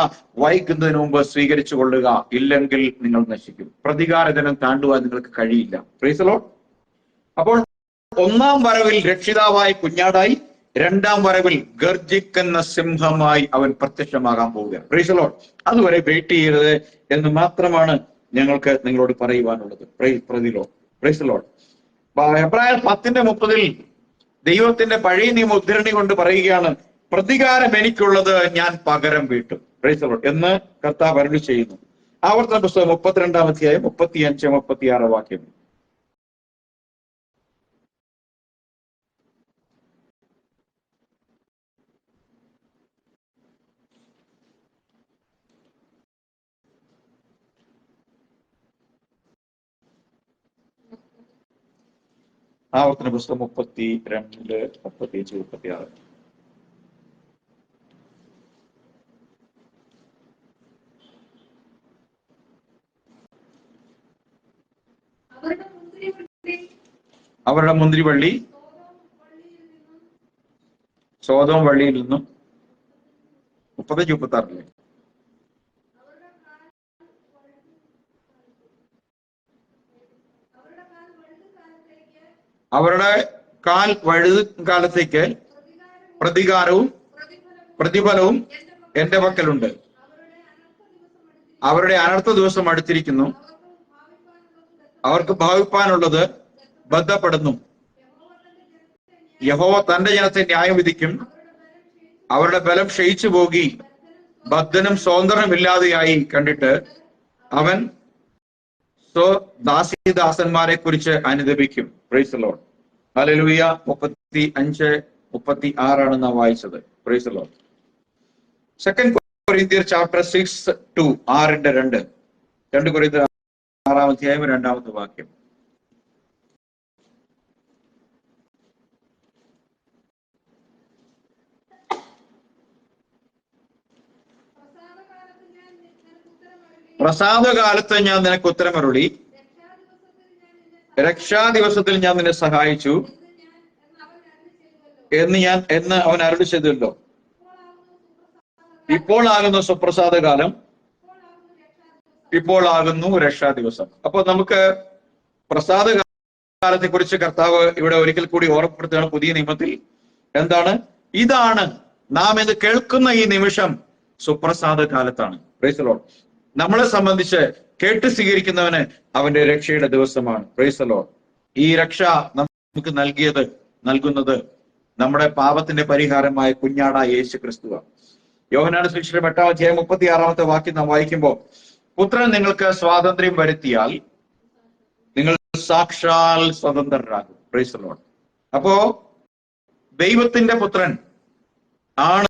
വൈകുന്നതിന് മുമ്പ് സ്വീകരിച്ചു കൊള്ളുക. ഇല്ലെങ്കിൽ നിങ്ങൾ നശിക്കും. പ്രതികാരജനം താണ്ടുവാൻ നിങ്ങൾക്ക് കഴിയില്ല. Price the Lord. അപ്പോൾ ഒന്നാം വരവിൽ രക്ഷിതാവായി കുഞ്ഞാടായി, രണ്ടാം വരവിൽ ഗർജിക്കുന്ന സിംഹമായി അവൻ പ്രത്യക്ഷമാകാൻ പോവുക. Price the Lord. അതുവരെ വെയിറ്റ് ചെയ്യരുത് എന്ന് മാത്രമാണ് ഞങ്ങൾക്ക് നിങ്ങളോട് പറയുവാനുള്ളത്. Price the Lord. എബ്രായർ 10:30 ദൈവത്തിന്റെ പഴയ നിയമ ഉദ്ധരണി കൊണ്ട് പറയുകയാണ്, പ്രതികാരം എനിക്കുള്ളത്, ഞാൻ പകരം വീട്ടും. പ്രൈസ് ദി ലോർഡ് എന്ന് കർത്താവ് അരുളി ചെയ്യുന്നു. ആവർത്തന പുസ്തകം 32-ാം അധ്യായം 35-36 വാക്യം. ആവർത്തന പുസ്തകം 32, 35, 36. അവരുടെ മുന്തിരിവള്ളി സോദോം വള്ളിയിൽ നിന്നും 35, 36. അവരുടെ കാൽ വഴുത് കാലത്തേക്ക് പ്രതികാരവും പ്രതിഫലവും എന്റെ പക്കലുണ്ട്. അവരുടെ അനർത്ഥ ദിവസം അടുത്തിരിക്കുന്നു. അവർക്ക് ഭാവിപ്പാനുള്ളത് ബന്ധപ്പെടുന്നു. യഹോവ തന്റെ ജനത്തെ ന്യായം വിധിക്കും. അവരുടെ ബലം ക്ഷയിച്ചു പോകി ബദ്ധനും സ്വതന്ത്രമില്ലാതെയായി കണ്ടിട്ട് അവൻ ദാസന്മാരെ കുറിച്ച് അനുദപിക്കും. Praise the Lord. ഹല്ലേലൂയ. 35, 36 നാം വായിച്ചത്. Praise the Lord. 2 കൊരിന്ത്യർ ചാപ്റ്റർ 6:2, 6:2. 2 കൊരിന്ത്യർ 6-ാം അധ്യായം 2-ാമത്തെ വാക്യം. പ്രസാദകാലത്ത് ഞാൻ നിനക്ക് ഉത്തരമരുളി, രക്ഷാ ദിവസത്തിൽ ഞാൻ നിന്നെ സഹായിച്ചു എന്ന് അവൻ അരുളി ചെയ്തല്ലോ. ഇപ്പോൾ ആകുന്നു സുപ്രസാദ കാലം, ഇപ്പോൾ ആകുന്നു രക്ഷാ ദിവസം. അപ്പൊ നമുക്ക് പ്രസാദ കാലത്തെ കുറിച്ച് കർത്താവ് ഇവിടെ ഒരിക്കൽ കൂടി ഓർമ്മപ്പെടുത്തുകയാണ് പുതിയ നിയമത്തിൽ. എന്താണ്? ഇതാണ് നാം ഇത് കേൾക്കുന്ന ഈ നിമിഷം സുപ്രസാദ കാലത്താണ്. Price the Lord. നമ്മളെ സംബന്ധിച്ച് കേട്ട് സ്വീകരിക്കുന്നവന് അവന്റെ രക്ഷയുടെ ദിവസമാണ്. Price the Lord. ഈ രക്ഷ നമുക്ക് നൽകുന്നത് നമ്മുടെ പാപത്തിന്റെ പരിഹാരമായ കുഞ്ഞാടായ യേശു ക്രിസ്തുവാണ്. യോഹന്നാന്റെ സുവിശേഷം 8-ാം അധ്യായം 36-ാമത്തെ വാക്യം നാം വായിക്കുമ്പോൾ, പുത്രൻ നിങ്ങൾക്ക് സ്വാതന്ത്ര്യം വരുത്തിയാൽ നിങ്ങൾ സാക്ഷാൽ സ്വതന്ത്രരാകും. Price the Lord. അപ്പോ ദൈവത്തിന്റെ പുത്രൻ ആണ്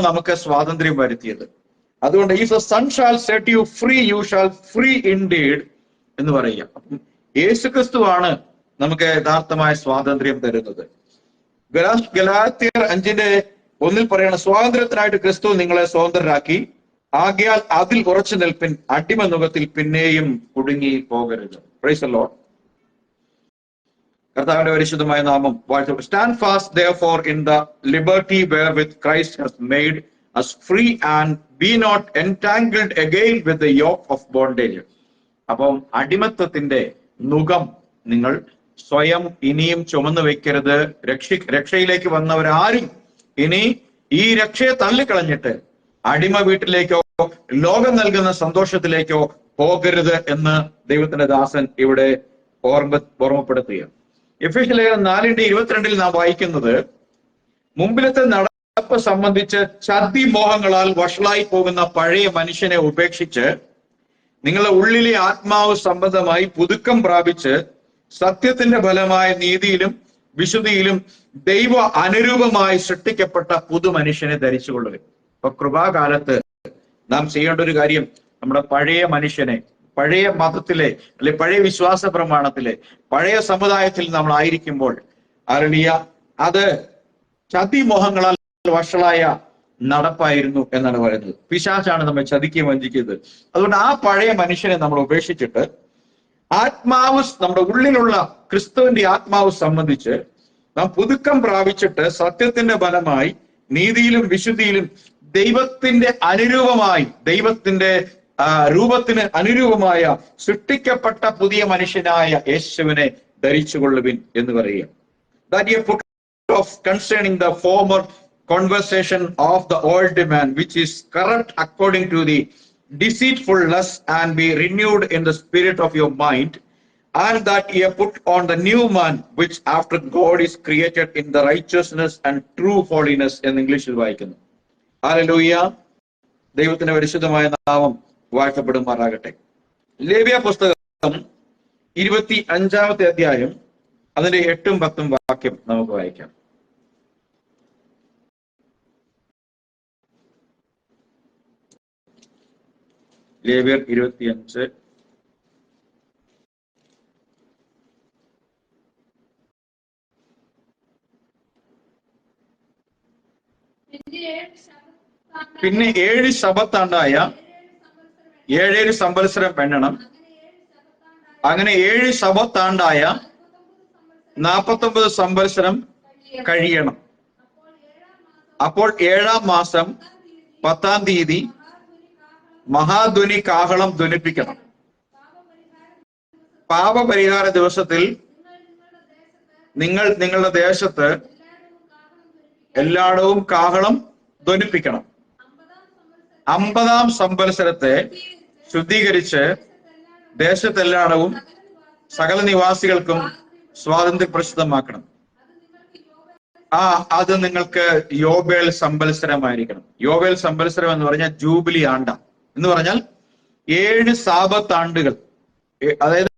നമുക്ക് സ്വാതന്ത്ര്യം വരുത്തിയത്. അതുകൊണ്ട് if the son shall set you free, you shall free indeed എന്ന് പറയുക. അപ്പം യേശുക്രിസ്തുവാണ് നമുക്ക് യഥാർത്ഥമായ സ്വാതന്ത്ര്യം തരുന്നത്. ഗലാത്യർ 5:1 പറയണ, സ്വാതന്ത്ര്യത്തിനായിട്ട് ക്രിസ്തു നിങ്ങളെ സ്വതന്ത്രരാക്കി, ആകയാൽ അതിൽ ഉറച്ചു നിൽപ്പിൻ, അടിമ നുഖത്തിൽ പിന്നെയും കുടുങ്ങി പോകരുത്. Praise the Lord. കർത്താവിന്റെ പരിശുദ്ധമായ നാമം വാഴ്ത്തപ്പെട്ടു. Stand fast therefore in the liberty wherewith Christ has made us free, and be not entangled again with the yoke of bondage. അപ്പം അടിമത്തത്തിന്റെ നുകം നിങ്ങൾ സ്വയം ഇനിയും ചുമന്നു വെക്കരുത്. രക്ഷയിലേക്ക് വന്നവരാരും ഇനി ഈ രക്ഷയെ തള്ളിക്കളഞ്ഞിട്ട് അടിമ വീട്ടിലേക്കോ ലോകം നൽകുന്ന സന്തോഷത്തിലേക്കോ പോകരുത് എന്ന് ദൈവത്തിന്റെ ദാസൻ ഇവിടെ ഓർമ്മപ്പെടുത്തുകയാണ്. എഫേസ്യ ലേഖനം 4:22 നാം വായിക്കുന്നത്, മുമ്പിലത്തെ സംബന്ധിച്ച് ചതിമോഹങ്ങളാൽ വഷളായി പോകുന്ന പഴയ മനുഷ്യനെ ഉപേക്ഷിച്ച് നിങ്ങളുടെ ഉള്ളിലെ ആത്മാവ് സംബന്ധമായി പുതുക്കം പ്രാപിച്ച് സത്യത്തിന്റെ ഫലമായ നീതിയിലും വിശുദ്ധിയിലും ദൈവ അനുരൂപമായി സൃഷ്ടിക്കപ്പെട്ട പുതു മനുഷ്യനെ ധരിച്ചുകൊള്ളുക. ഇപ്പൊ കൃപാകാലത്ത് നാം ചെയ്യേണ്ട ഒരു കാര്യം, നമ്മുടെ പഴയ മനുഷ്യനെ, പഴയ മതത്തിലെ അല്ലെ പഴയ വിശ്വാസ പ്രമാണത്തിലെ പഴയ സമുദായത്തിൽ നമ്മൾ ആയിരിക്കുമ്പോൾ അത് ചതിമോഹങ്ങളാൽ വഷളായ നടപ്പായിരുന്നു എന്നാണ് പറയുന്നത്. പിശാചാണ് നമ്മെ ചതിക്കുകയും വഞ്ചിക്കുന്നത്. അതുകൊണ്ട് ആ പഴയ മനുഷ്യനെ നമ്മൾ ഉപേക്ഷിച്ചിട്ട് ആത്മാവ്, നമ്മുടെ ഉള്ളിലുള്ള ക്രിസ്തുവിന്റെ ആത്മാവ് സംബന്ധിച്ച് നാം പുതുക്കം പ്രാപിച്ചിട്ട് സത്യത്തിന്റെ ഫലമായി നീതിയിലും വിശുദ്ധിയിലും ദൈവത്തിന്റെ അനുരൂപമായി, ദൈവത്തിന്റെ രൂപത്തിന് അനുരൂപമായ സൃഷ്ടിക്കപ്പെട്ട പുതിയ മനുഷ്യനായ യേശുവിനെ ധരിച്ചുകൊള്ളുവിൻ എന്ന് പറയുക. That ye put off concerning the former conversation of the old man, which is corrupt according to the deceitful lust, and be renewed in the spirit of your mind, and that ye put on the new man, which after God is created in the righteousness and true holiness എന്ന് ഇംഗ്ലീഷിൽ വായിക്കുന്നു. Hallelujah. ദൈവത്തിന്റെ പരിശുദ്ധമായ നാമം വാഴ്ത്തപ്പെടുമാറാകട്ടെ. ലേവ്യ പുസ്തകം 25-ാമത്തെ അധ്യായം അതിന്റെ 8ഉം 10ഉം വാക്യം നമുക്ക് വായിക്കാം. ലേവ്യർ 25 പിന്നെ 7 ശബത്താണ്ടായ 7 സംവത്സരം എണ്ണണം. അങ്ങനെ 7 ശബത്താണ്ടായ 49 സംവത്സരം കഴിയണം. അപ്പോൾ 7-ാം മാസം 10-ാം തീയതി മഹാധ്വനി കാഹളം ധ്വനിപ്പിക്കണം. പാപപരിഹാര ദിവസത്തിൽ നിങ്ങൾ നിങ്ങളുടെ ദേശത്ത് എല്ലായിടവും കാഹളം ധ്വനിപ്പിക്കണം. 50-ാം സംവത്സരത്തെ ശുദ്ധീകരിച്ച് ദേശത്തെല്ലായിടവും സകല നിവാസികൾക്കും സ്വാതന്ത്ര്യ പ്രസിദ്ധമാക്കണം. അത് നിങ്ങൾക്ക് യോബേൽ സംവത്സരമായിരിക്കണം. യോബേൽ സംവത്സരം എന്ന് പറഞ്ഞാൽ ജൂബിലി ആണ്ട എന്ന് പറഞ്ഞാൽ 7 സാബത്താണ്ടുകൾ. അതായത്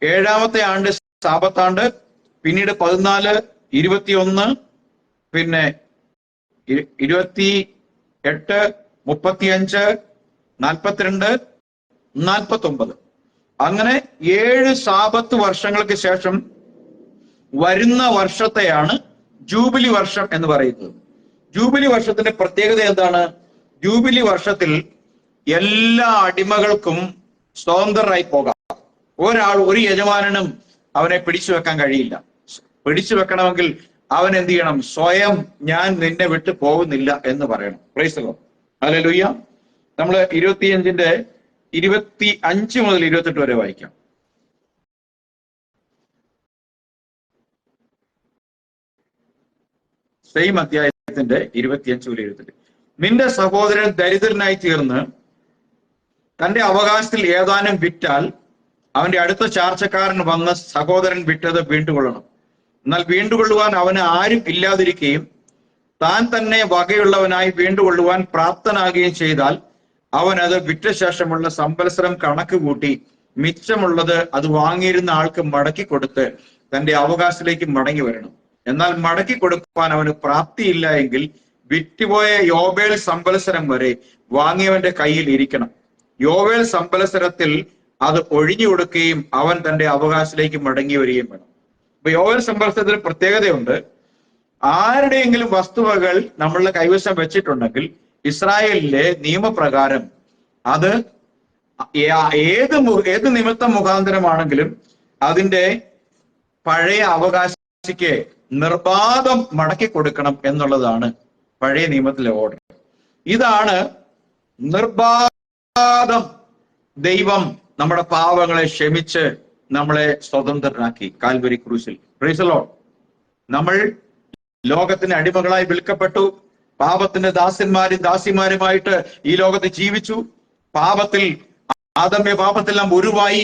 7-ാമത്തെ ആണ്ട് സാബത്താണ്ട്, പിന്നീട് 14, 21, പിന്നെ 28, 35, 42, 49 അങ്ങനെ 7 സാബത്ത് വർഷങ്ങൾക്ക് ശേഷം വരുന്ന വർഷത്തെയാണ് ജൂബിലി വർഷം എന്ന് പറയുന്നത്. ജൂബിലി വർഷത്തിന്റെ പ്രത്യേകത എന്താണ്? ജൂബിലി വർഷത്തിൽ എല്ലാ അടിമകൾക്കും സ്വതന്ത്രരായി പോകാം. ഒരു യജമാനനും അവനെ പിടിച്ചു വെക്കാൻ കഴിയില്ല. പിടിച്ചു വെക്കണമെങ്കിൽ അവൻ എന്ത് ചെയ്യണം? സ്വയം ഞാൻ നിന്നെ വിട്ടു പോകുന്നില്ല എന്ന് പറയണം. Price the Lord. ഹല്ലേലൂയ. നമ്മൾ 25-ന്റെ 25 മുതൽ 28 വരെ വായിക്കാം. സെയിം അധ്യായത്തിന്റെ 25 മുതൽ 28. നിന്റെ സഹോദരൻ ദരിദ്രനായി തീർന്ന് തന്റെ അവകാശത്തിൽ ഏതാനും വിറ്റാൽ അവന്റെ അടുത്ത ചാർച്ചക്കാരൻ വന്ന് സഹോദരൻ വിറ്റത് വീണ്ടുകൊള്ളണം. എന്നാൽ വീണ്ടുകൊള്ളുവാൻ അവന് ആരും ഇല്ലാതിരിക്കുകയും താൻ തന്നെ വകയുള്ളവനായി വീണ്ടുകൊള്ളുവാൻ പ്രാപ്തനാകുകയും ചെയ്താൽ അവൻ അത് വിറ്റ ശേഷമുള്ള സംവത്സരം കണക്ക് കൂട്ടി മിച്ചമുള്ളത് അത് വാങ്ങിയിരുന്ന ആൾക്ക് മടക്കി കൊടുത്ത് തന്റെ അവകാശത്തിലേക്ക് മടങ്ങി വരണം. എന്നാൽ മടക്കി കൊടുക്കുവാൻ അവന് പ്രാപ്തിയില്ല എങ്കിൽ വിറ്റുപോയ യോബേൽ സംവത്സരം വരെ വാങ്ങിയവന്റെ കയ്യിൽ ഇരിക്കണം. യോബേൽ സംവത്സരത്തിൽ അത് ഒഴിഞ്ഞു കൊടുക്കുകയും അവൻ തന്റെ അവകാശത്തിലേക്ക് മടങ്ങി വരികയും വേണം. അപ്പൊ യോബേൽ സംവത്സരത്തിന് പ്രത്യേകതയുണ്ട്. ആരുടെയെങ്കിലും വസ്തുവകൾ നമ്മളുടെ കൈവശം വെച്ചിട്ടുണ്ടെങ്കിൽ ഇസ്രായേലിലെ നിയമപ്രകാരം അത് ഏത് നിമിത്തം മുഖാന്തരമാണെങ്കിലും അതിന്റെ പഴയ അവകാശിക്ക് നിർബാധം മടക്കി കൊടുക്കണം എന്നുള്ളതാണ് പഴയ നിയമത്തിലെ ഓർഡർ. ഇതാണ് നിർബാധം. ദൈവം നമ്മുടെ പാവങ്ങളെ ക്ഷമിച്ച് നമ്മളെ സ്വതന്ത്രനാക്കി കാൽവരി ക്രൂശിൽ. Price the Lord. നമ്മൾ ലോകത്തിന് അടിമകളായി വിൽക്കപ്പെട്ടു. പാപത്തിന്റെ ദാസന്മാരും ദാസിമാരുമായിട്ട് ഈ ലോകത്ത് ജീവിച്ചു. പാപത്തിൽ ആദമ്യ പാപത്തിൽ നാം ഉരുവായി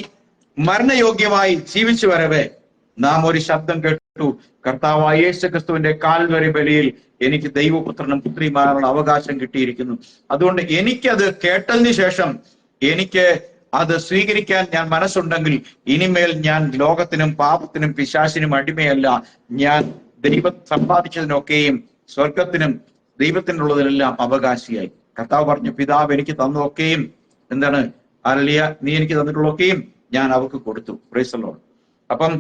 മരണയോഗ്യമായി ജീവിച്ചു വരവേ നാം ഒരു ശബ്ദം കേട്ടു. കർത്താവായ യേശു ക്രിസ്തുവിന്റെ കാൽവരി ബലിയിൽ എനിക്ക് ദൈവപുത്രനും പുത്രിമാരുടെ അവകാശം കിട്ടിയിരിക്കുന്നു. അതുകൊണ്ട് എനിക്കത് കേട്ടതിന് ശേഷം എനിക്ക് അത് സ്വീകരിക്കാൻ ഞാൻ മനസ്സുണ്ടെങ്കിൽ ഇനിമേൽ ഞാൻ ലോകത്തിനും പാപത്തിനും പിശാചിനും അടിമയല്ല. ഞാൻ ദൈവം സമ്പാദിച്ചതിനൊക്കെയും സ്വർഗത്തിനും ദൈവത്തിനുള്ളതിനെല്ലാം അവകാശിയായി. കർത്താവ് പറഞ്ഞു, പിതാവ് എനിക്ക് തന്നതൊക്കെയും എന്താണ്, ഹല്ലേലൂയ, നീ എനിക്ക് തന്നിട്ടുള്ളതൊക്കെയും ഞാൻ അവർക്ക് കൊടുത്തു. Price the Lord. അപ്പം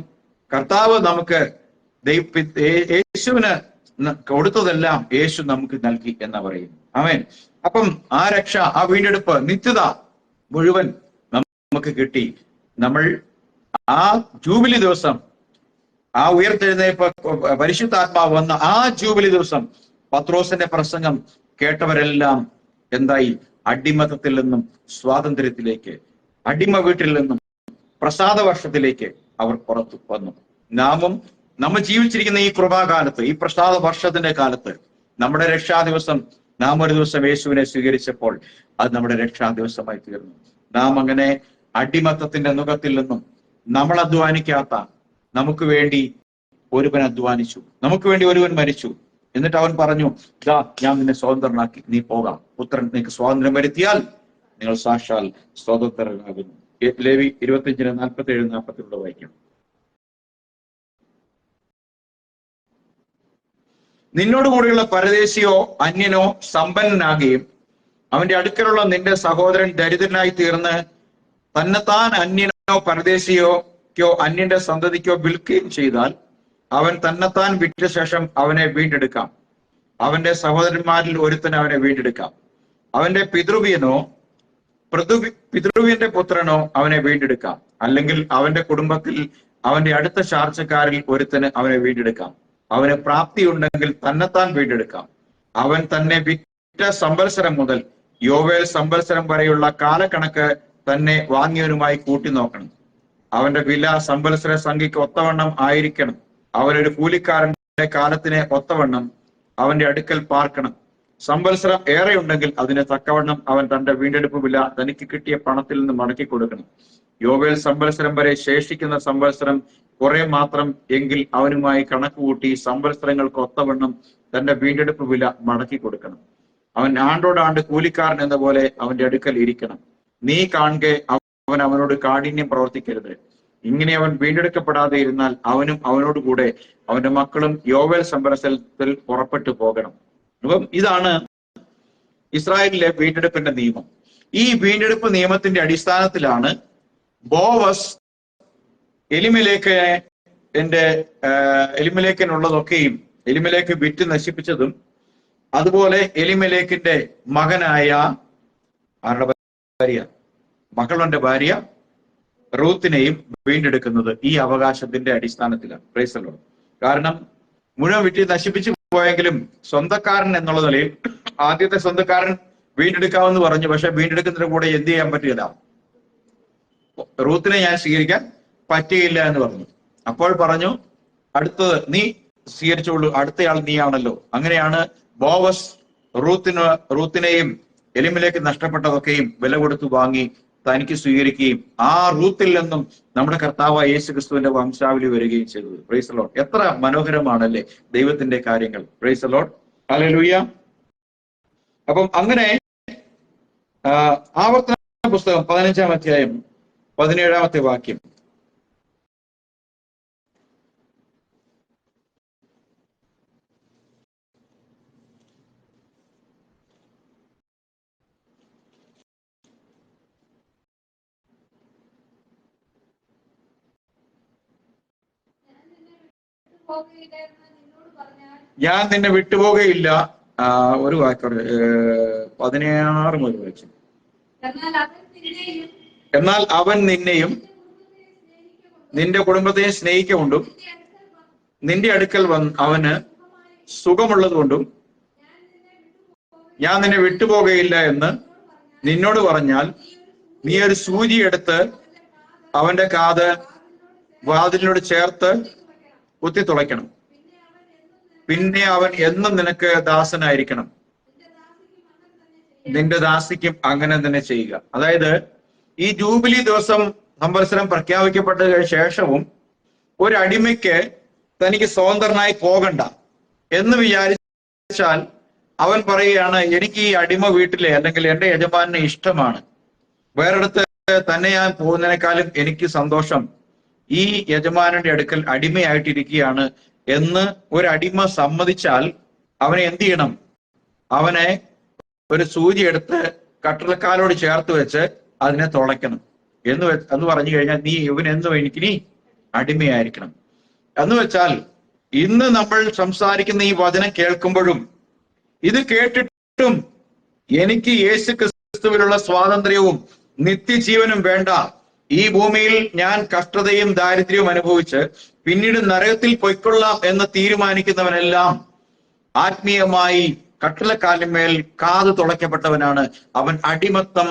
കർത്താവ് നമുക്ക് യേശുവിന് കൊടുത്തതെല്ലാം യേശു നമുക്ക് നൽകി എന്ന് പറയുന്നു. ആമേൻ. അപ്പം ആ രക്ഷ, ആ വീണ്ടെടുപ്പ്, നിത്യത മുഴുവൻ നമുക്ക് കിട്ടി. നമ്മൾ ആ ജൂബിലി ദിവസം, ആ ഉയർത്തെഴുന്നേൽപ്പ്, പരിശുദ്ധാത്മാവ് വന്ന ആ ജൂബിലി ദിവസം പത്രോസിന്റെ പ്രസംഗം കേട്ടവരെല്ലാം എന്തായി? അടിമത്തത്തിൽ നിന്നും സ്വാതന്ത്ര്യത്തിലേക്ക്, അടിമ വീട്ടിൽ നിന്നും പ്രസാദ വർഷത്തിലേക്ക് അവർ പുറത്തു വന്നു. നമ്മൾ ജീവിച്ചിരിക്കുന്ന ഈ കൃപാകാലത്ത്, ഈ പ്രസാദ വർഷത്തിന്റെ കാലത്ത്, നമ്മുടെ രക്ഷാ ദിവസം, നാം ഒരു ദിവസം യേശുവിനെ സ്വീകരിച്ചപ്പോൾ അത് നമ്മുടെ രക്ഷാ ദിവസമായി തീർന്നു. നാം അങ്ങനെ അടിമത്തത്തിന്റെ നുഖത്തിൽ നിന്നും നമ്മൾ അധ്വാനിക്കാത്ത, നമുക്ക് വേണ്ടി ഒരുവൻ അധ്വാനിച്ചു, നമുക്ക് വേണ്ടി ഒരുവൻ മരിച്ചു. എന്നിട്ട് അവൻ പറഞ്ഞു, ഇതാ ഞാൻ നിന്നെ സ്വതന്ത്രനാക്കി, നീ പോകാം. പുത്രൻ നിങ്ങൾക്ക് സ്വാതന്ത്ര്യം വരുത്തിയാൽ നിങ്ങൾ സാക്ഷാൽ സ്വതന്ത്രനാകുന്നു. ലേവി 25:47-48 വായിക്കും. നിന്നോട് കൂടെയുള്ള പരദേശിയോ അന്യനോ സമ്പന്നനാകുകയും അവന്റെ അടുക്കലുള്ള നിന്റെ സഹോദരൻ ദരിദ്രനായി തീർന്ന് തന്നെത്താൻ അന്യനോ പരദേശിയോക്കോ അന്യന്റെ സന്തതിക്കോ വിൽക്കുകയും ചെയ്താൽ അവൻ തന്നെത്താൻ വിറ്റ ശേഷം അവനെ വീണ്ടെടുക്കാം. അവന്റെ സഹോദരന്മാരിൽ ഒരുത്തൻ അവനെ വീണ്ടെടുക്കാം. അവന്റെ പിതൃവ്യന്റെ പുത്രനോ അവനെ വീണ്ടെടുക്കാം. അല്ലെങ്കിൽ അവന്റെ കുടുംബത്തിൽ അവന്റെ അടുത്ത ചാർച്ചക്കാരിൽ ഒരുത്തന് അവനെ വീണ്ടെടുക്കാം. അവന് പ്രാപ്തിയുണ്ടെങ്കിൽ തന്നെത്താൻ വീണ്ടെടുക്കാം. അവൻ തന്നെ വിറ്റ സംവത്സരം മുതൽ യോവേൽ സംവത്സരം വരെയുള്ള കാലക്കണക്ക് തന്നെ വാങ്ങിയവനുമായി കൂട്ടി നോക്കണം. അവന്റെ വില സംവത്സര സംഖ്യക്ക് ഒത്തവണ്ണം ആയിരിക്കണം. അവനൊരു കൂലിക്കാരന്റെ കാലത്തിന് ഒത്തവണ്ണം അവന്റെ അടുക്കൽ പാർക്കണം. സംവത്സരം ഏറെ ഉണ്ടെങ്കിൽ അതിന് തക്കവണ്ണം അവൻ തന്റെ വീണ്ടെടുപ്പ് വില തനിക്ക് കിട്ടിയ പണത്തിൽ നിന്ന് മടക്കി കൊടുക്കണം. യോവേൽ സംവത്സരം വരെ ശേഷിക്കുന്ന സംവത്സരം കുറെ മാത്രം എങ്കിൽ അവനുമായി കണക്കുകൂട്ടി സംവത്സരങ്ങൾക്ക് ഒത്തവണ്ണം തന്റെ വീണ്ടെടുപ്പ് വില മടക്കി കൊടുക്കണം. അവൻ ആണ്ടോടാണ്ട് കൂലിക്കാരൻ എന്ന പോലെ അവന്റെ അടുക്കൽ ഇരിക്കണം. നീ കാണെ അവൻ അവനോട് കാഠിന്യം പ്രവർത്തിക്കരുത്. ഇങ്ങനെ അവൻ വീണ്ടെടുക്കപ്പെടാതെ ഇരുന്നാൽ അവനും അവനോട് കൂടെ അവന്റെ മക്കളും യോവേൽ സംവത്സരത്തിൽ പുറപ്പെട്ടു പോകണം. അപ്പം ഇതാണ് ഇസ്രായേലിലെ വീണ്ടെടുപ്പിന്റെ നിയമം. ഈ വീണ്ടെടുപ്പ് നിയമത്തിന്റെ അടിസ്ഥാനത്തിലാണ് ബോവസ് എലിമലേക്കിനുള്ളതൊക്കെയും എലിമലേക്ക് വിറ്റ് നശിപ്പിച്ചതും അതുപോലെ എലിമലേക്കിന്റെ മകനായ ആരുടെ ഭാര്യ, മകളുടെ ഭാര്യ റൂത്തിനെയും വീണ്ടെടുക്കുന്നത് ഈ അവകാശത്തിന്റെ അടിസ്ഥാനത്തിലാണ്. Price the Lord. കാരണം മുഴുവൻ വിറ്റ് നശിപ്പിച്ചു പോയെങ്കിലും സ്വന്തക്കാരൻ എന്നുള്ള നിലയിൽ ആദ്യത്തെ സ്വന്തക്കാരൻ വീണ്ടെടുക്കാമെന്ന് പറഞ്ഞു. പക്ഷെ വീണ്ടെടുക്കുന്നതിന് കൂടെ എന്ത് ചെയ്യാൻ പറ്റില്ല, റൂത്തിനെ ഞാൻ സ്വീകരിക്കാൻ പറ്റുകയില്ല എന്ന് പറഞ്ഞു. അപ്പോൾ പറഞ്ഞു, അടുത്തത് നീ സ്വീകരിച്ചോളൂ, അടുത്തയാൾ നീയാണല്ലോ. അങ്ങനെയാണ് ബോവസ് റൂത്തിനെയും എലിമലേക്ക് നഷ്ടപ്പെട്ടതൊക്കെയും വില കൊടുത്തു വാങ്ങി തനിക്ക് സ്വീകരിക്കുകയും ആ റൂത്തിൽ നിന്നും നമ്മുടെ കർത്താവായ യേശു ക്രിസ്തുവിന്റെ വംശാവലി വരികയും ചെയ്തത്. Price the Lord. എത്ര മനോഹരമാണല്ലേ ദൈവത്തിന്റെ കാര്യങ്ങൾ. Price the Lord. ഹല്ലേലൂയ. അപ്പം അങ്ങനെ ആവർത്തന പുസ്തകം 15-ാം അധ്യായം 17-ാമത്തെ വാക്യം. ഞാൻ നിന്നെ വിട്ടുപോകുകയില്ല. ഒരു വാക്കോടെ 16 മുതൽ വായിച്ചു. എന്നാൽ അവൻ നിന്നെയും നിന്റെ കുടുംബത്തെയും സ്നേഹിക്കൊണ്ടും നിന്റെ അടുക്കൽ അവന് സുഖമുള്ളത് കൊണ്ടും ഞാൻ നിന്നെ വിട്ടുപോകുകയില്ല എന്ന് നിന്നോട് പറഞ്ഞാൽ നീ ഒരു സൂചി എടുത്ത് അവന്റെ കാത് വാതിലിനോട് ചേർത്ത് കുത്തി തുളയ്ക്കണം. പിന്നെ അവൻ എന്നും നിനക്ക് ദാസനായിരിക്കണം. നിന്റെ ദാസിക്കും അങ്ങനെ തന്നെ ചെയ്യുക. അതായത് ഈ ജൂബിലി ദിവസം സംവത്സരം പ്രഖ്യാപിക്കപ്പെട്ട ശേഷവും ഒരു അടിമയ്ക്ക് തനിക്ക് സ്വതന്ത്രനായി പോകണ്ട എന്ന് വിചാരിച്ച് വിചാരിച്ചാൽ അവൻ പറയുകയാണ്, എനിക്ക് ഈ അടിമ വീട്ടിലെ അല്ലെങ്കിൽ എന്റെ യജമാനെ ഇഷ്ടമാണ്, വേറെടുത്ത് തന്നെ ഞാൻ പോകുന്നതിനേക്കാളും എനിക്ക് സന്തോഷം ഈ യജമാനന്റെ അടുക്കൽ അടിമയായിട്ടിരിക്കുകയാണ് എന്ന് ഒരു അടിമ സമ്മതിച്ചാൽ അവനെ എന്ത് ചെയ്യണം? അവനെ ഒരു സൂചി എടുത്ത് കട്ടളക്കാലോട് ചേർത്ത് വെച്ച് അതിനെ തുളയ്ക്കണം എന്ന് പറഞ്ഞു കഴിഞ്ഞാൽ ഇവനെന്നും എനിക്കിനി അടിമയായിരിക്കണം എന്ന് വെച്ചാൽ, ഇന്ന് നമ്മൾ സംസാരിക്കുന്ന ഈ വചനം കേൾക്കുമ്പോഴും ഇത് കേട്ടിട്ടും എനിക്ക് യേശു ക്രിസ്തുവിലുള്ള സ്വാതന്ത്ര്യവും നിത്യജീവനും വേണ്ട, ഈ ഭൂമിയിൽ ഞാൻ കഷ്ടതയും ദാരിദ്ര്യവും അനുഭവിച്ച് പിന്നീട് നരകത്തിൽ പൊയ്ക്കൊള്ളാം എന്ന് തീരുമാനിക്കുന്നവനെല്ലാം ആത്മീയമായി കട്ടിളക്കാലിന്മേൽ കാത് തുളയ്ക്കപ്പെട്ടവനാണ്. അവൻ അടിമത്തം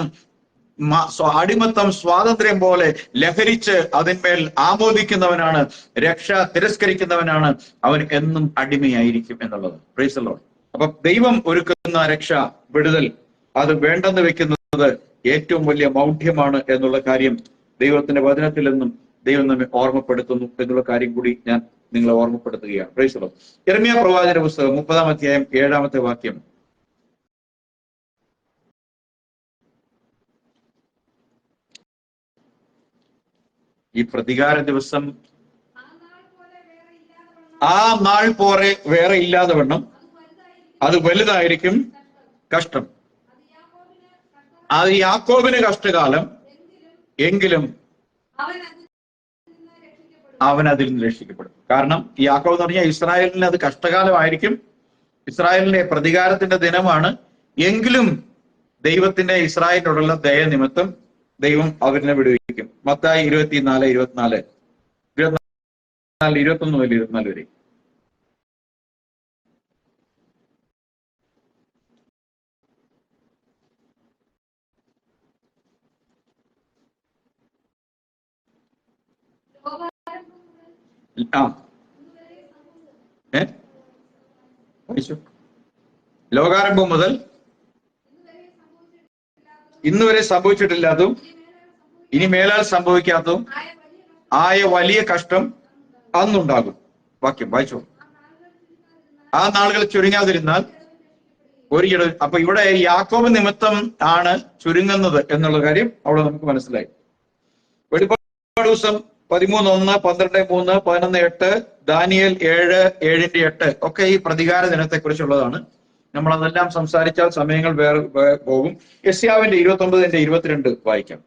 സ്വാതന്ത്ര്യം പോലെ ലഹരിച്ച് അതിന്മേൽ ആമോദിക്കുന്നവനാണ്, രക്ഷ തിരസ്കരിക്കുന്നവനാണ്, അവൻ എന്നും അടിമയായിരിക്കും എന്നുള്ളത്. Price the Lord. അപ്പൊ ദൈവം ഒരുക്കുന്ന രക്ഷ, വിടുതൽ, അത് വേണ്ടെന്ന് വെക്കുന്നത് ഏറ്റവും വലിയ മൗഢ്യമാണ് എന്നുള്ള കാര്യം ദൈവത്തിന്റെ വചനത്തിൽ നിന്നും ദൈവം നമ്മെ ഓർമ്മപ്പെടുത്തുന്നു എന്നുള്ള കാര്യം കൂടി ഞാൻ നിങ്ങളെ ഓർമ്മപ്പെടുത്തുകയാണ്. Praise the Lord. യിരെമ്യാ പ്രവാചന പുസ്തകം 30-ാം അധ്യായം 7-ാമത്തെ വാക്യം. ഈ പ്രതികാര ദിവസം ആ നാൾ പോലെ വേറെ ഇല്ലാതെ വണ്ണം അത് വലുതായിരിക്കും കഷ്ടം. അത് യാക്കോബിന് കഷ്ടകാലം, എങ്കിലും അവൻ അതിൽ നിന്ന് രക്ഷിക്കപ്പെടും. കാരണം ഈ യാക്കോബ് എന്ന് പറഞ്ഞാൽ ഇസ്രായേലിന് അത് കഷ്ടകാലമായിരിക്കും, ഇസ്രായേലിന്റെ പ്രതികാരത്തിന്റെ ദിനമാണ്. എങ്കിലും ദൈവത്തിന്റെ ഇസ്രായേലിനോടുള്ള ദയ നിമിത്തം ദൈവം അവരിനെ വിടുവിക്കും. മത്തായി 24:24, 21 മുതൽ 24 വരെ. ലോകാരംഭം മുതൽ ഇന്നുവരെ സംഭവിച്ചിട്ടില്ലാത്തതും ഇനി മേലാൽ സംഭവിക്കാത്തതും ആയ വലിയ കഷ്ടം അന്നുണ്ടാകും. വാക്യം വായിച്ചോ. ആ നാളുകൾ ചുരുങ്ങാതിരുന്നാൽ ഒരു ഇട. അപ്പൊ ഇവിടെ യാക്കോബ് നിമിത്തം ആണ് ചുരുങ്ങുന്നത് എന്നുള്ള കാര്യം അവിടെ നമുക്ക് മനസ്സിലായി. വെളിപ്പാട് ദിവസം 13:1, 12:3, 11:8, ദാനിയേൽ 7:7-8 ഒക്കെ ഈ പ്രതികാര ദിനത്തെ കുറിച്ചുള്ളതാണ്. നമ്മൾ അതെല്ലാം സംസാരിച്ചാൽ സമയങ്ങൾ വേറെ പോകും. യെശയ്യാവിന്റെ 29:22 വായിക്കാം.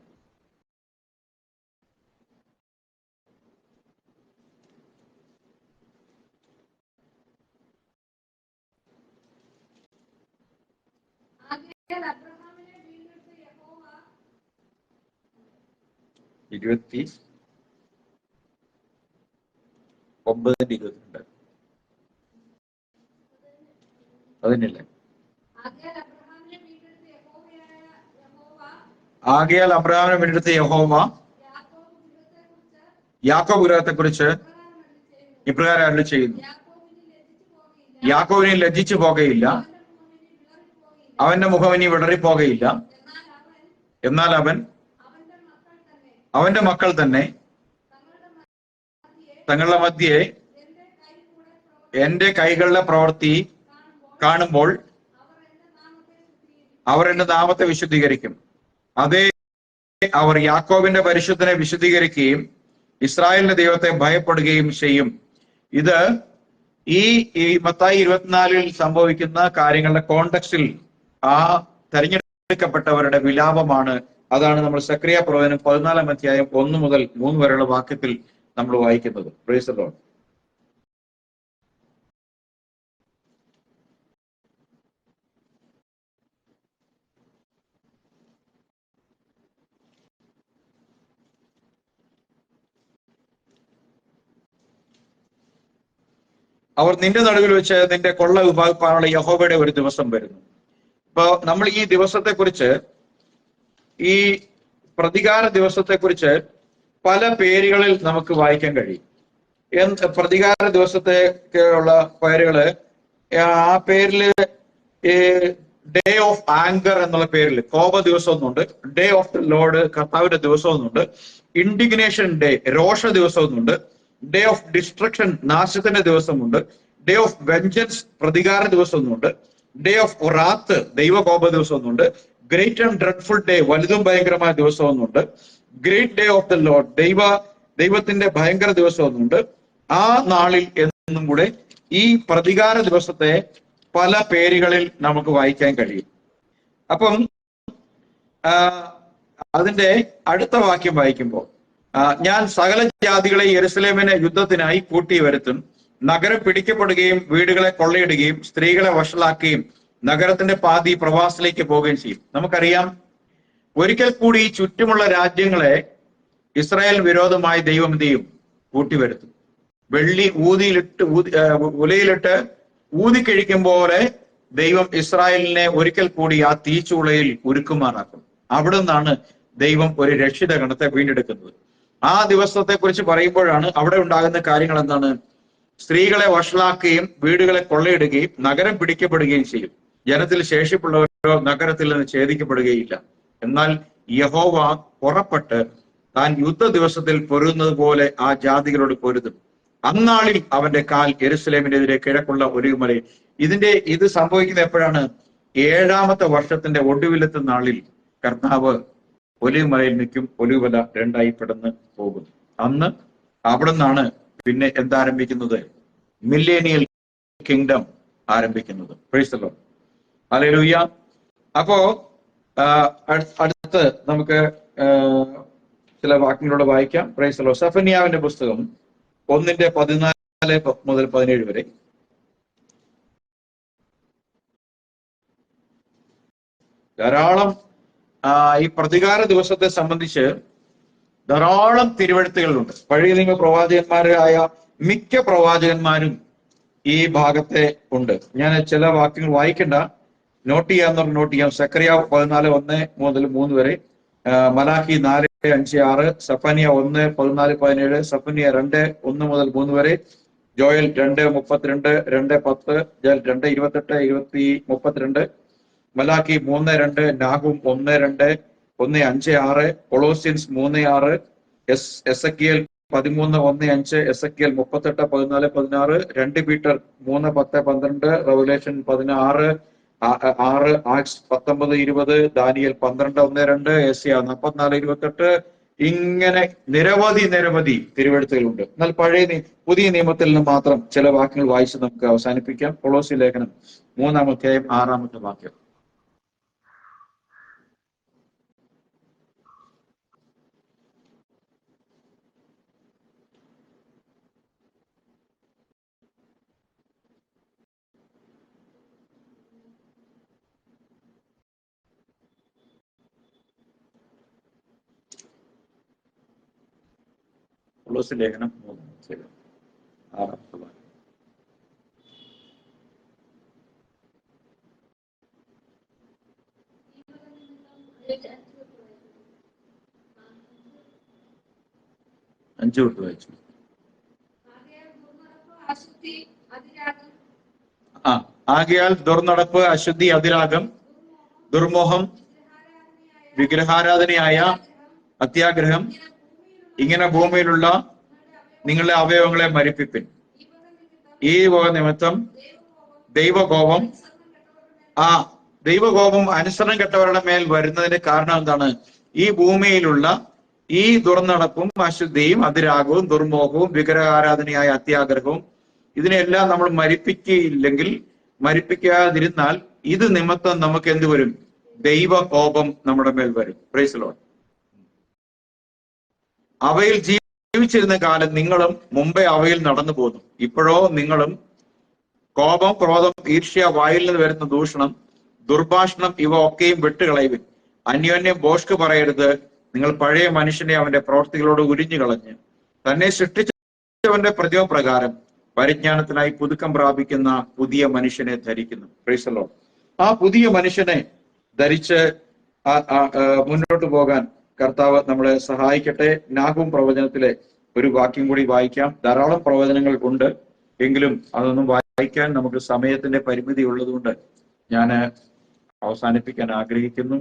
അതിനില്ലേ. ആകയാൽ അബ്രഹാമിനെ വീണ്ടെടുത്ത യഹോവ യാക്കോബ് ഗൃഹത്തെ കുറിച്ച് ഇപ്രകാരം അരുളി ചെയ്യുന്നു, യാക്കോബിനെ ലജ്ജിച്ചു പോകുകയില്ല, അവന്റെ മുഖം ഇനി വിടറിപ്പോകയില്ല. എന്നാൽ അവന്റെ മക്കൾ തന്നെ തങ്ങളുടെ മധ്യേ എന്റെ കൈകളുടെ പ്രവൃത്തി കാണുമ്പോൾ അവർ എന്റെ നാമത്തെ വിശുദ്ധീകരിക്കും. അതേ, അവർ യാക്കോബിന്റെ പരിശുദ്ധനെ വിശുദ്ധീകരിക്കുകയും ഇസ്രായേലിന്റെ ദൈവത്തെ ഭയപ്പെടുകയും ചെയ്യും. ഇത് ഈ മത്തായി 24 സംഭവിക്കുന്ന കാര്യങ്ങളുടെ കോണ്ടക്സ്റ്റിൽ ആ തെരഞ്ഞെടുക്കപ്പെട്ടവരുടെ വിലാപമാണ്. അതാണ് നമ്മൾ സക്രിയ പ്രവചനം 14-ാം അധ്യായം 1 മുതൽ 3 വരെയുള്ള വാക്യത്തിൽ നമ്മൾ വായിക്കുന്നത്. Price the Lord. അവർ നിന്റെ നടുവിൽ വെച്ച് നിന്റെ കൊള്ള വിഭാഗിപ്പാനുള്ള യഹോവയുടെ ഒരു ദിവസം വരുന്നു. ഇപ്പൊ നമ്മൾ ഈ ദിവസത്തെക്കുറിച്ച്, ഈ പ്രതികാര ദിവസത്തെക്കുറിച്ച് പല പേരുകളിൽ നമുക്ക് വായിക്കാൻ കഴിയും. പ്രതികാര ദിവസത്തേക്കുള്ള പേരുകള്, ആ പേരില് ഡേ ഓഫ് ആങ്കർ എന്നുള്ള പേരിൽ കോപ ദിവസം ഒന്നുണ്ട്, ഡേ ഓഫ് ദ ലോർഡ് കർത്താവിന്റെ ദിവസം ഒന്നുണ്ട്, ഇൻഡിഗ്നേഷൻ ഡേ രോഷ ദിവസം ഒന്നുണ്ട്, ഡേ ഓഫ് ഡിസ്ട്രക്ഷൻ നാശത്തിന്റെ ദിവസമുണ്ട്, ഡേ ഓഫ് വെഞ്ചൻസ് പ്രതികാര ദിവസം ഒന്നുണ്ട്, ഡേ ഓഫ് റാത്ത് ദൈവകോപ ദിവസം ഒന്നുണ്ട്, ഗ്രേറ്റ് ആൻഡ് ഡ്രെഡ്ഫുൾ ഡേ വലുതും ഭയങ്കരമായ ദിവസം ഒന്നുണ്ട്, great day of the Lord ദൈവത്തിന്റെ ഭയങ്കര ദിവസം ഒന്നുണ്ട്. ആ നാളിൽ എന്നും കൂടെ ഈ പ്രതികാര ദിവസത്തെ പല പേരുകളിൽ നമുക്ക് വായിക്കാൻ കഴിയും. അപ്പം അതിന്റെ അടുത്ത വാക്യം വായിക്കുമ്പോൾ, ഞാൻ സകല ജാതികളെ യെരുസലേമിനെ യുദ്ധത്തിനായി കൂട്ടി വരുത്തും, നഗരം പിടിക്കപ്പെടുകയും വീടുകളെ കൊള്ളയിടുകയും സ്ത്രീകളെ വഷളാക്കുകയും നഗരത്തിന്റെ പാതി പ്രവാസത്തിലേക്ക് പോവുകയും ചെയ്യും. നമുക്കറിയാം, ഒരിക്കൽ കൂടി ചുറ്റുമുള്ള രാജ്യങ്ങളെ ഇസ്രായേൽ വിരോധമായി ദൈവം എന്ത് ചെയ്യും? കൂട്ടിവരുത്തും. വെള്ളി ഉലയിലിട്ട് ഊതിക്കഴിക്കും പോലെ ദൈവം ഇസ്രായേലിനെ ഒരിക്കൽ കൂടി ആ തീച്ചൂളയിൽ ഉരുക്കുമാറാക്കും. അവിടെ നിന്നാണ് ദൈവം ഒരു രക്ഷിത ഗണത്തെ വീണ്ടെടുക്കുന്നത്. ആ ദിവസത്തെ കുറിച്ച് പറയുമ്പോഴാണ് അവിടെ ഉണ്ടാകുന്ന കാര്യങ്ങൾ എന്താണ്? സ്ത്രീകളെ വഷളാക്കുകയും വീടുകളെ കൊള്ളയിടുകയും നഗരം പിടിക്കപ്പെടുകയും ചെയ്യും. ജനത്തിൽ ശേഷിപ്പുള്ളവരോ നഗരത്തിൽ നിന്ന് ഛേദിക്കപ്പെടുകയില്ല. എന്നാൽ യഹോവ പുറപ്പെട്ട് താൻ യുദ്ധ ദിവസത്തിൽ പൊരുതുന്നത് പോലെ ആ ജാതികളോട് പൊരുതും. അന്നാളിൽ അവന്റെ കാൽ യെരുസലേമിനെതിരെ കിഴക്കുള്ള ഒലിവുമലയിൽ. ഇത് സംഭവിക്കുന്നത് എപ്പോഴാണ്? 7ാമത്തെ വർഷത്തിന്റെ ഒടുവിലത്തെ നാളിൽ കർത്താവ് ഒലിവുമലയിൽ നിൽക്കും. ഒലിവുമല രണ്ടായി പിടന്ന് പോകും. അന്ന് അവിടെ നിന്നാണ് പിന്നെ എന്താരംഭിക്കുന്നത്? മില്ലേനിയൽ കിങ്ഡം ആരംഭിക്കുന്നത്. Price the Lord. ഹല്ലേലൂയ. അപ്പോ അടുത്ത് നമുക്ക് ചില വാക്യങ്ങളോട് വായിക്കാം. Price the Lord. സെഫന്യാവിന്റെ പുസ്തകം 1:14 മുതൽ 17 വരെ. ധാരാളം ഈ പ്രതികാര ദിവസത്തെ സംബന്ധിച്ച് ധാരാളം തിരുവെഴുത്തുകളുണ്ട്. പഴയ നിയമ പ്രവാചകന്മാരായ മിക്ക പ്രവാചകന്മാരും ഈ ഭാഗത്തെ ഉണ്ട്. ഞാൻ ചില വാക്യങ്ങൾ വായിക്കണ്ട, നോട്ട് ചെയ്യാം. സക്കറിയ 14:1 മുതൽ 3 വരെ, മലാഖി 4:5-6, സഫനിയ 1:14-17, സഫനിയ 2:1 മുതൽ 3 വരെ, Joel 2:32, 2:10, 2:28-32, Malachi 3:2, Nahum 1:2, 1:5-6, കൊളോസ്യൻസ് 3:6, Ezekiel 13:1-5, Ezekiel 38:14-16, 2 Peter 3:10-12, revelation 16:6, acts 19:20, Daniel 12:1-2, ഏശയ്യാ 44:28. ഇങ്ങനെ നിരവധി തിരുവെഴുത്തുകളുണ്ട്. എന്നാൽ പുതിയ നിയമത്തിൽ നിന്ന് മാത്രം ചില വാക്യങ്ങൾ വായിച്ച് നമുക്ക് അവസാനിപ്പിക്കാം. കൊളോസ്യ ലേഖനം 3-ാം അധ്യായം 6-ാമത്തെ വാക്യം. കൊളോസ്യ ലേഖനം 3:6. അഞ്ചു തൊട്ട് വായിച്ചു. ആകയാൽ ദുർനടപ്പ്, അശുദ്ധി, അതിരാഗം, ദുർമോഹം, വിഗ്രഹാരാധനയായ അത്യാഗ്രഹം, ഇങ്ങനെ ഭൂമിയിലുള്ള നിങ്ങളുടെ അവയവങ്ങളെ മരിപ്പിപ്പിൻ. ഈ വക നിമിത്തം ദൈവകോപം അനുസരണം കെട്ടവരുടെ മേൽ വരുന്നതിന് കാരണം എന്താണ്? ഈ ഭൂമിയിലുള്ള ഈ ദുർനടപ്പും അശുദ്ധിയും അതിരാഗവും ദുർമോഹവും വിഗ്രഹാരാധനയായ അത്യാഗ്രഹവും ഇതിനെല്ലാം നമ്മൾ മരിപ്പിക്കാതിരുന്നാൽ ഇത് നിമിത്തം നമുക്ക് എന്ത് വരും? ദൈവകോപം നമ്മുടെ മേൽ വരും. Price the Lord. അവയിൽ ജീവിച്ചിരുന്ന കാലം നിങ്ങളും മുമ്പേ അവയിൽ നടന്നു പോന്നു. ഇപ്പോഴോ നിങ്ങളും കോപം, ക്രോധം, ഈർഷ്യ, വായിൽ നിന്ന് വരുന്ന ദൂഷണം, ദുർഭാഷണം ഇവ ഒക്കെയും വിട്ടുകളയുവിൻ. അന്യോന്യം ഭോഷ്ക് പറയരുത്. നിങ്ങൾ പഴയ മനുഷ്യനെ അവന്റെ പ്രവർത്തികളോട് ഉരിഞ്ഞു കളഞ്ഞ് തന്നെ സൃഷ്ടിച്ചവന്റെ പ്രതിമപ്രകാരം പരിജ്ഞാനത്തിനായി പുതുക്കം പ്രാപിക്കുന്ന പുതിയ മനുഷ്യനെ ധരിക്കുന്നു. Price the Lord. ആ പുതിയ മനുഷ്യനെ ധരിച്ച് മുന്നോട്ട് പോകാൻ കർത്താവ് നമ്മളെ സഹായിക്കട്ടെ. നാഹൂം പ്രവചനത്തിലെ ഒരു വാക്യം കൂടി വായിക്കാം. ധാരാളം പ്രവചനങ്ങൾ ഉണ്ട്, എങ്കിലും അതൊന്നും വായിക്കാൻ നമുക്ക് സമയത്തിന്റെ പരിമിതി ഉള്ളതുകൊണ്ട് ഞാൻ അവസാനിപ്പിക്കാൻ ആഗ്രഹിക്കുന്നു.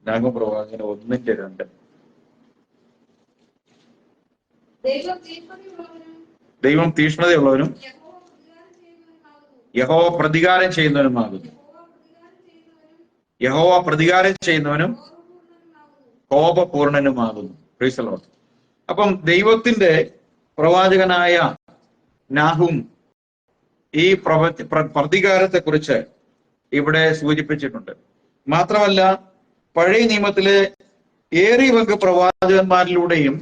നാഹൂം പ്രവാചകൻ 1:2. ദൈവം തീഷ്ണതയുള്ളവനും യഹോവ പ്രതികാരം ചെയ്യുന്നവനുമാകുന്നു. യഹോവ പ്രതികാരം ചെയ്യുന്നവനും കോപപൂർണനുമാകുന്നു. Praise the Lord. അപ്പം ദൈവത്തിന്റെ പ്രവാചകനായ നാഹൂം ഈ പ്രതികാരത്തെ കുറിച്ച് ഇവിടെ സൂചിപ്പിച്ചിട്ടുണ്ട്. മാത്രമല്ല പഴയ നിയമത്തിലെ ഏറിയ പങ്ക് പ്രവാചകന്മാരിലൂടെയും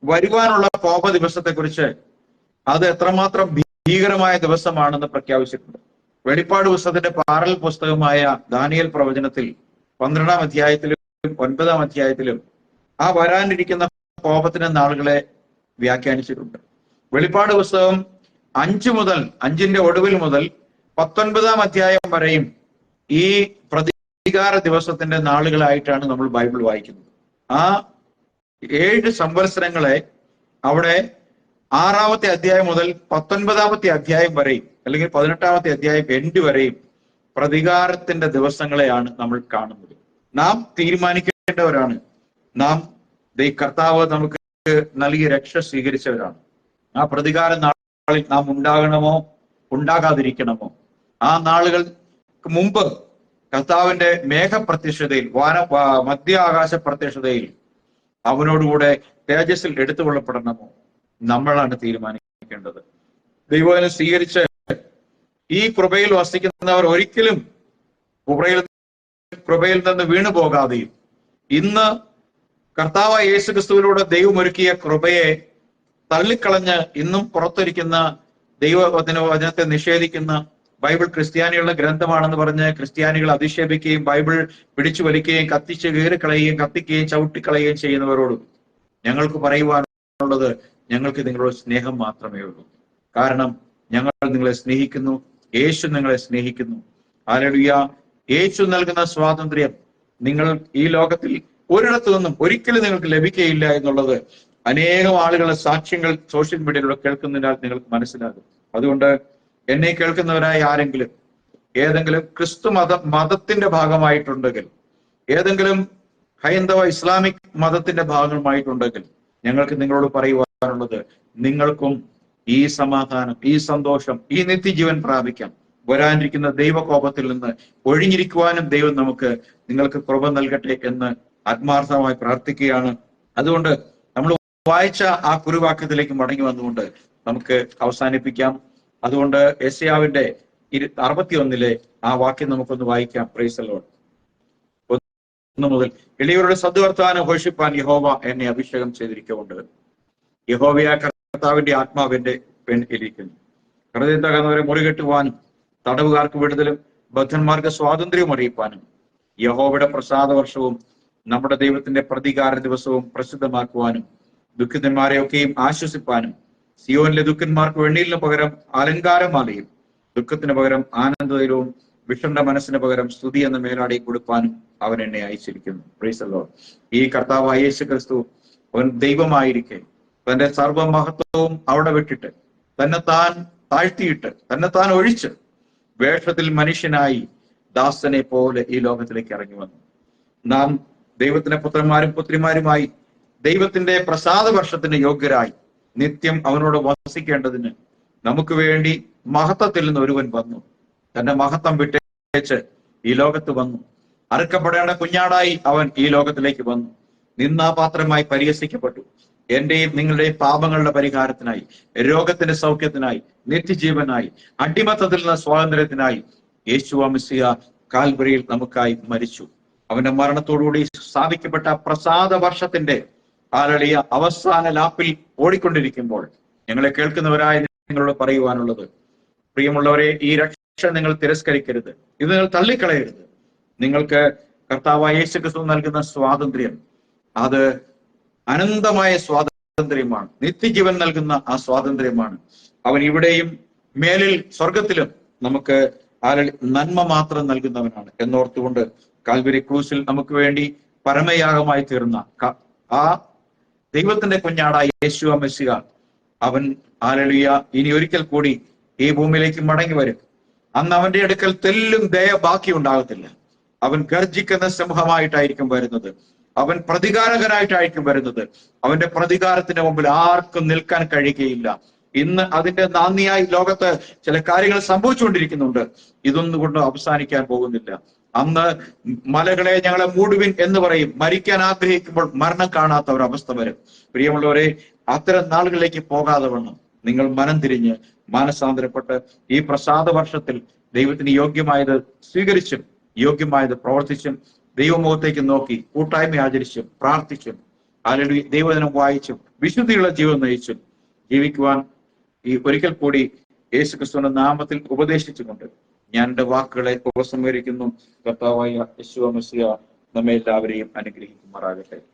വരുവാനുള്ള കോപ ദിവസത്തെക്കുറിച്ച് അത് എത്രമാത്രം ഭീകരമായ ദിവസമാണെന്ന് പ്രഖ്യാപിച്ചിട്ടുണ്ട്. വെളിപ്പാട് പുസ്തകത്തിന്റെ പാറൽ പുസ്തകമായ ദാനിയേൽ പ്രവചനത്തിൽ 12-ാം അധ്യായത്തിലും 9-ാം അധ്യായത്തിലും ആ വരാനിരിക്കുന്ന കോപത്തിന്റെ നാളുകളെ വ്യാഖ്യാനിച്ചിട്ടുണ്ട്. വെളിപ്പാട് പുസ്തകം 5-ന്റെ ഒടുവിൽ മുതൽ 19-ാം അധ്യായം വരെയും ഈ പ്രതികാര ദിവസത്തിന്റെ നാളുകളായിട്ടാണ് നമ്മൾ ബൈബിൾ വായിക്കുന്നത്. ആ 7 സംവത്സരങ്ങളെ അവിടെ 6-ാമത്തെ അധ്യായം മുതൽ 19-ാമത്തെ അധ്യായം വരെയും അല്ലെങ്കിൽ 18-ാമത്തെ അധ്യായം എൻഡ് വരെയും പ്രതികാരത്തിന്റെ ദിവസങ്ങളെയാണ് നമ്മൾ കാണുന്നത്. നാം തീരുമാനിക്കേണ്ടവരാണ്. നാം കർത്താവ് നമുക്ക് നൽകിയ രക്ഷ സ്വീകരിച്ചവരാണ്. ആ പ്രതികാര നാളിൽ നാം ഉണ്ടാകണമോ ഉണ്ടാകാതിരിക്കണമോ? ആ നാളുകൾക്ക് മുമ്പ് കർത്താവിന്റെ മേഘപ്രത്യക്ഷതയിൽ മധ്യ ആകാശ പ്രത്യക്ഷതയിൽ അവനോടുകൂടെ തേജസ്സിൽ എടുത്തുകൊള്ളപ്പെടണമോ? നമ്മളാണ് തീരുമാനിക്കേണ്ടത്. ദൈവം സ്വീകരിച്ച് ഈ കൃപയിൽ വസിക്കുന്നവർ ഒരിക്കലും കൃപയിൽ നിന്ന് വീണു പോകാതെയും ഇന്ന് കർത്താവായ യേശു ക്രിസ്തുവിലൂടെ ദൈവം ഒരുക്കിയ കൃപയെ തള്ളിക്കളഞ്ഞ് ഇന്നും പുറത്തിരിക്കുന്ന ദൈവവചനത്തെ നിഷേധിക്കുന്ന, ബൈബിൾ ക്രിസ്ത്യാനികളുടെ ഗ്രന്ഥമാണെന്ന് പറഞ്ഞ് ക്രിസ്ത്യാനികൾ അധിക്ഷേപിക്കുകയും ബൈബിൾ പിടിച്ചു വലിക്കുകയും കത്തിച്ച് കീറിക്കളയുകയും കത്തിക്കുകയും ചവിട്ടിക്കളയുകയും ചെയ്യുന്നവരോടും ഞങ്ങൾക്ക് പറയുവാനുള്ളത്, ഞങ്ങൾക്ക് നിങ്ങളോട് സ്നേഹം മാത്രമേ ഉള്ളൂ. കാരണം ഞങ്ങൾ നിങ്ങളെ സ്നേഹിക്കുന്നു, യേശു നിങ്ങളെ സ്നേഹിക്കുന്നു. ഹല്ലേലൂയ. യേശു നൽകുന്ന സ്വാതന്ത്ര്യം നിങ്ങൾ ഈ ലോകത്തിൽ ഒരിടത്തു നിന്നും ഒരിക്കലും നിങ്ങൾക്ക് ലഭിക്കുകയില്ല എന്നുള്ളത് അനേകം ആളുകളുടെ സാക്ഷ്യങ്ങൾ സോഷ്യൽ മീഡിയയിലൂടെ കേൾക്കുന്നതിനാൽ നിങ്ങൾക്ക് മനസ്സിലാകും. അതുകൊണ്ട് എന്നെ കേൾക്കുന്നവരായ ആരെങ്കിലും ഏതെങ്കിലും ക്രിസ്തു മതത്തിന്റെ ഭാഗമായിട്ടുണ്ടെങ്കിൽ, ഏതെങ്കിലും ഹൈന്ദവ ഇസ്ലാമിക് മതത്തിന്റെ ഭാഗമായിട്ടുണ്ടെങ്കിൽ, ഞങ്ങൾക്ക് നിങ്ങളോട് പറയുവാനുള്ളത്, നിങ്ങൾക്കും ഈ സമാധാനം, ഈ സന്തോഷം, ഈ നിത്യജീവൻ പ്രാപിക്കാം. വരാനിരിക്കുന്ന ദൈവകോപത്തിൽ നിന്ന് ഒഴിഞ്ഞിരിക്കുവാനും ദൈവം നിങ്ങൾക്ക് കൃപ നൽകട്ടെ എന്ന് ആത്മാർത്ഥമായി പ്രാർത്ഥിക്കുകയാണ്. അതുകൊണ്ട് നമ്മൾ വായിച്ച ആ കുറുവാക്യത്തിലേക്ക് മടങ്ങി വന്നുകൊണ്ട് നമുക്ക് അവസാനിപ്പിക്കാം. അതുകൊണ്ട് യെശയ്യാവിന്റെ 61 ആ വാക്യം നമുക്കൊന്ന് വായിക്കാം. Price the Lord. 1 മുതൽ. എളിയവരുടെ സദ്വർത്താനം ഘോഷിപ്പാൻ യഹോവ എന്നെ അഭിഷേകം ചെയ്തിരിക്കുന്നുണ്ട്. യഹോവയായ കർത്താവിന്റെ ആത്മാവിന്റെ ഇരിക്കുന്നു. ഹൃദയം തകർന്നവരെ മുറികെട്ടുവാനും തടവുകാർക്ക് വിടുതലും ബദ്ധന്മാർക്ക് സ്വാതന്ത്ര്യവും അറിയിപ്പാനും യഹോവയുടെ പ്രസാദ വർഷവും നമ്മുടെ ദൈവത്തിന്റെ പ്രതികാര ദിവസവും പ്രസിദ്ധമാക്കുവാനും ദുഃഖിതന്മാരെയൊക്കെയും ആശ്വസിപ്പാനും സിയോനിലെ ദുഃഖന്മാർക്ക് വെണ്ണീലിന് പകരം അലങ്കാരമാലയും ദുഃഖത്തിന് പകരം ആനന്ദതൈലവും വിഷണ്ട മനസ്സിന് പകരം സ്തുതി എന്ന മേലാടി കൊടുപ്പാനും അവൻ എന്നെ അയച്ചിരിക്കുന്നു. Price the Lord. ഈ കർത്താവായ യേശു ക്രിസ്തു അവൻ ദൈവമായിരിക്കെ തന്റെ സർവമഹത്വവും അവിടെ വിട്ടിട്ട് തന്നെത്താൻ താഴ്ത്തിയിട്ട് തന്നെത്താൻ ഒഴിച്ച് വേഷത്തിൽ മനുഷ്യനായി ദാസനെ പോലെ ഈ ലോകത്തിലേക്ക് ഇറങ്ങി വന്നു. നാം ദൈവത്തിന്റെ പുത്രന്മാരും പുത്രിമാരുമായി ദൈവത്തിന്റെ പ്രസാദ വർഷത്തിന് യോഗ്യരായി നിത്യം അവനോട് വസിക്കേണ്ടതിന് നമുക്ക് വേണ്ടി മഹത്വത്തിൽ നിന്ന് ഒരുവൻ വന്നു. തന്റെ മഹത്വം വിട്ടേച്ച് ഈ ലോകത്ത് വന്നു. അറുക്കപ്പെടേണ്ട കുഞ്ഞാടായി അവൻ ഈ ലോകത്തിലേക്ക് വന്നു. നിന്ദാപാത്രമായി പരിഹസിക്കപ്പെട്ടു. എന്റെയും നിങ്ങളുടെയും പാപങ്ങളുടെ പരിഹാരത്തിനായി, രോഗത്തിന്റെ സൗഖ്യത്തിനായി, നിത്യജീവനായി, അടിമത്തത്തിൽ നിന്ന് സ്വാതന്ത്ര്യത്തിനായി യേശുവ മിശിഹ കാൽവരിയിൽ നമുക്കായി മരിച്ചു. അവന്റെ മരണത്തോടുകൂടി സ്ഥാപിക്കപ്പെട്ട പ്രസാദ വർഷത്തിന്റെ ആലളിയ അവസാന ലാപ്പിൽ ഓടിക്കൊണ്ടിരിക്കുമ്പോൾ ഞങ്ങളെ കേൾക്കുന്നവരായ നിങ്ങളോട് പറയുവാനുള്ളത്, പ്രിയമുള്ളവരെ, ഈ രക്ഷ നിങ്ങൾ തിരസ്കരിക്കരുത്, ഇത് നിങ്ങൾ തള്ളിക്കളയരുത്. നിങ്ങൾക്ക് കർത്താവായ യേശു ക്രിസ്തു നൽകുന്ന സ്വാതന്ത്ര്യം അത് അനന്തമായ സ്വാതന്ത്ര്യമാണ്. നിത്യജീവൻ നൽകുന്ന ആ സ്വാതന്ത്ര്യമാണ്. അവൻ ഇവിടെയും മേലിൽ സ്വർഗത്തിലും നമുക്ക് നന്മ മാത്രം നൽകുന്നവനാണ് എന്നോർത്തുകൊണ്ട് കാൽവരി ക്രൂസിൽ നമുക്ക് വേണ്ടി പരമയാഗമായി തീർന്ന ആ ദൈവത്തിന്റെ കുഞ്ഞാടായ യേശുവ മിശിഹ അവൻ ഹല്ലേലൂയ ഇനി ഒരിക്കൽ കൂടി ഈ ഭൂമിയിലേക്ക് മടങ്ങി വരും. അന്ന് അവന്റെ അടുക്കൽ തെല്ലും ദയ ബാക്കി ഉണ്ടാകത്തില്ല. അവൻ ഗർജിക്കുന്ന സിംഹമായിട്ടായിരിക്കും വരുന്നത്. അവൻ പ്രതികാരകനായിട്ടായിരിക്കും വരുന്നത്. അവന്റെ പ്രതികാരത്തിന്റെ മുമ്പിൽ ആർക്കും നിൽക്കാൻ കഴിയുകയില്ല. ഇന്ന് അതിന്റെ നാന്ദിയായി ലോകത്ത് ചില കാര്യങ്ങൾ സംഭവിച്ചുകൊണ്ടിരിക്കുന്നുണ്ട്. ഇതൊന്നും കൊണ്ട് അവസാനിക്കാൻ പോകുന്നില്ല. അന്ന് മലകളെ ഞങ്ങളെ മൂടുവിൻ എന്ന് പറയും. മരിക്കാൻ ആഗ്രഹിക്കുമ്പോൾ മരണം കാണാത്ത ഒരവസ്ഥ വരും. പ്രിയമുള്ളവരെ, അത്തരം നാളുകളിലേക്ക് പോകാതെ വണ്ണം നിങ്ങൾ മനം തിരിഞ്ഞ് മാനസാന്തരപ്പെട്ട് ഈ പ്രസാദ വർഷത്തിൽ ദൈവത്തിന് യോഗ്യമായത് സ്വീകരിച്ചും യോഗ്യമായത് പ്രവർത്തിച്ചും ദൈവമുഖത്തേക്ക് നോക്കി കൂട്ടായ്മ ആചരിച്ചും പ്രാർത്ഥിച്ചും അല്ലെങ്കിൽ ദൈവദിനം വായിച്ചും വിശുദ്ധിയുള്ള ജീവിതം നയിച്ചും ജീവിക്കുവാൻ ഈ ഒരിക്കൽ കൂടി യേശുക്രിസ്തുവിന്റെ നാമത്തിൽ ഉപദേശിച്ചുകൊണ്ട് ഞാൻ എന്റെ വാക്കുകളെ ഉപസംഹരിക്കുന്നു. കർത്താവായ യേശുവ മെസ്സിയ നമ്മെ എല്ലാവരെയും അനുഗ്രഹിക്കുമാറാകട്ടെ.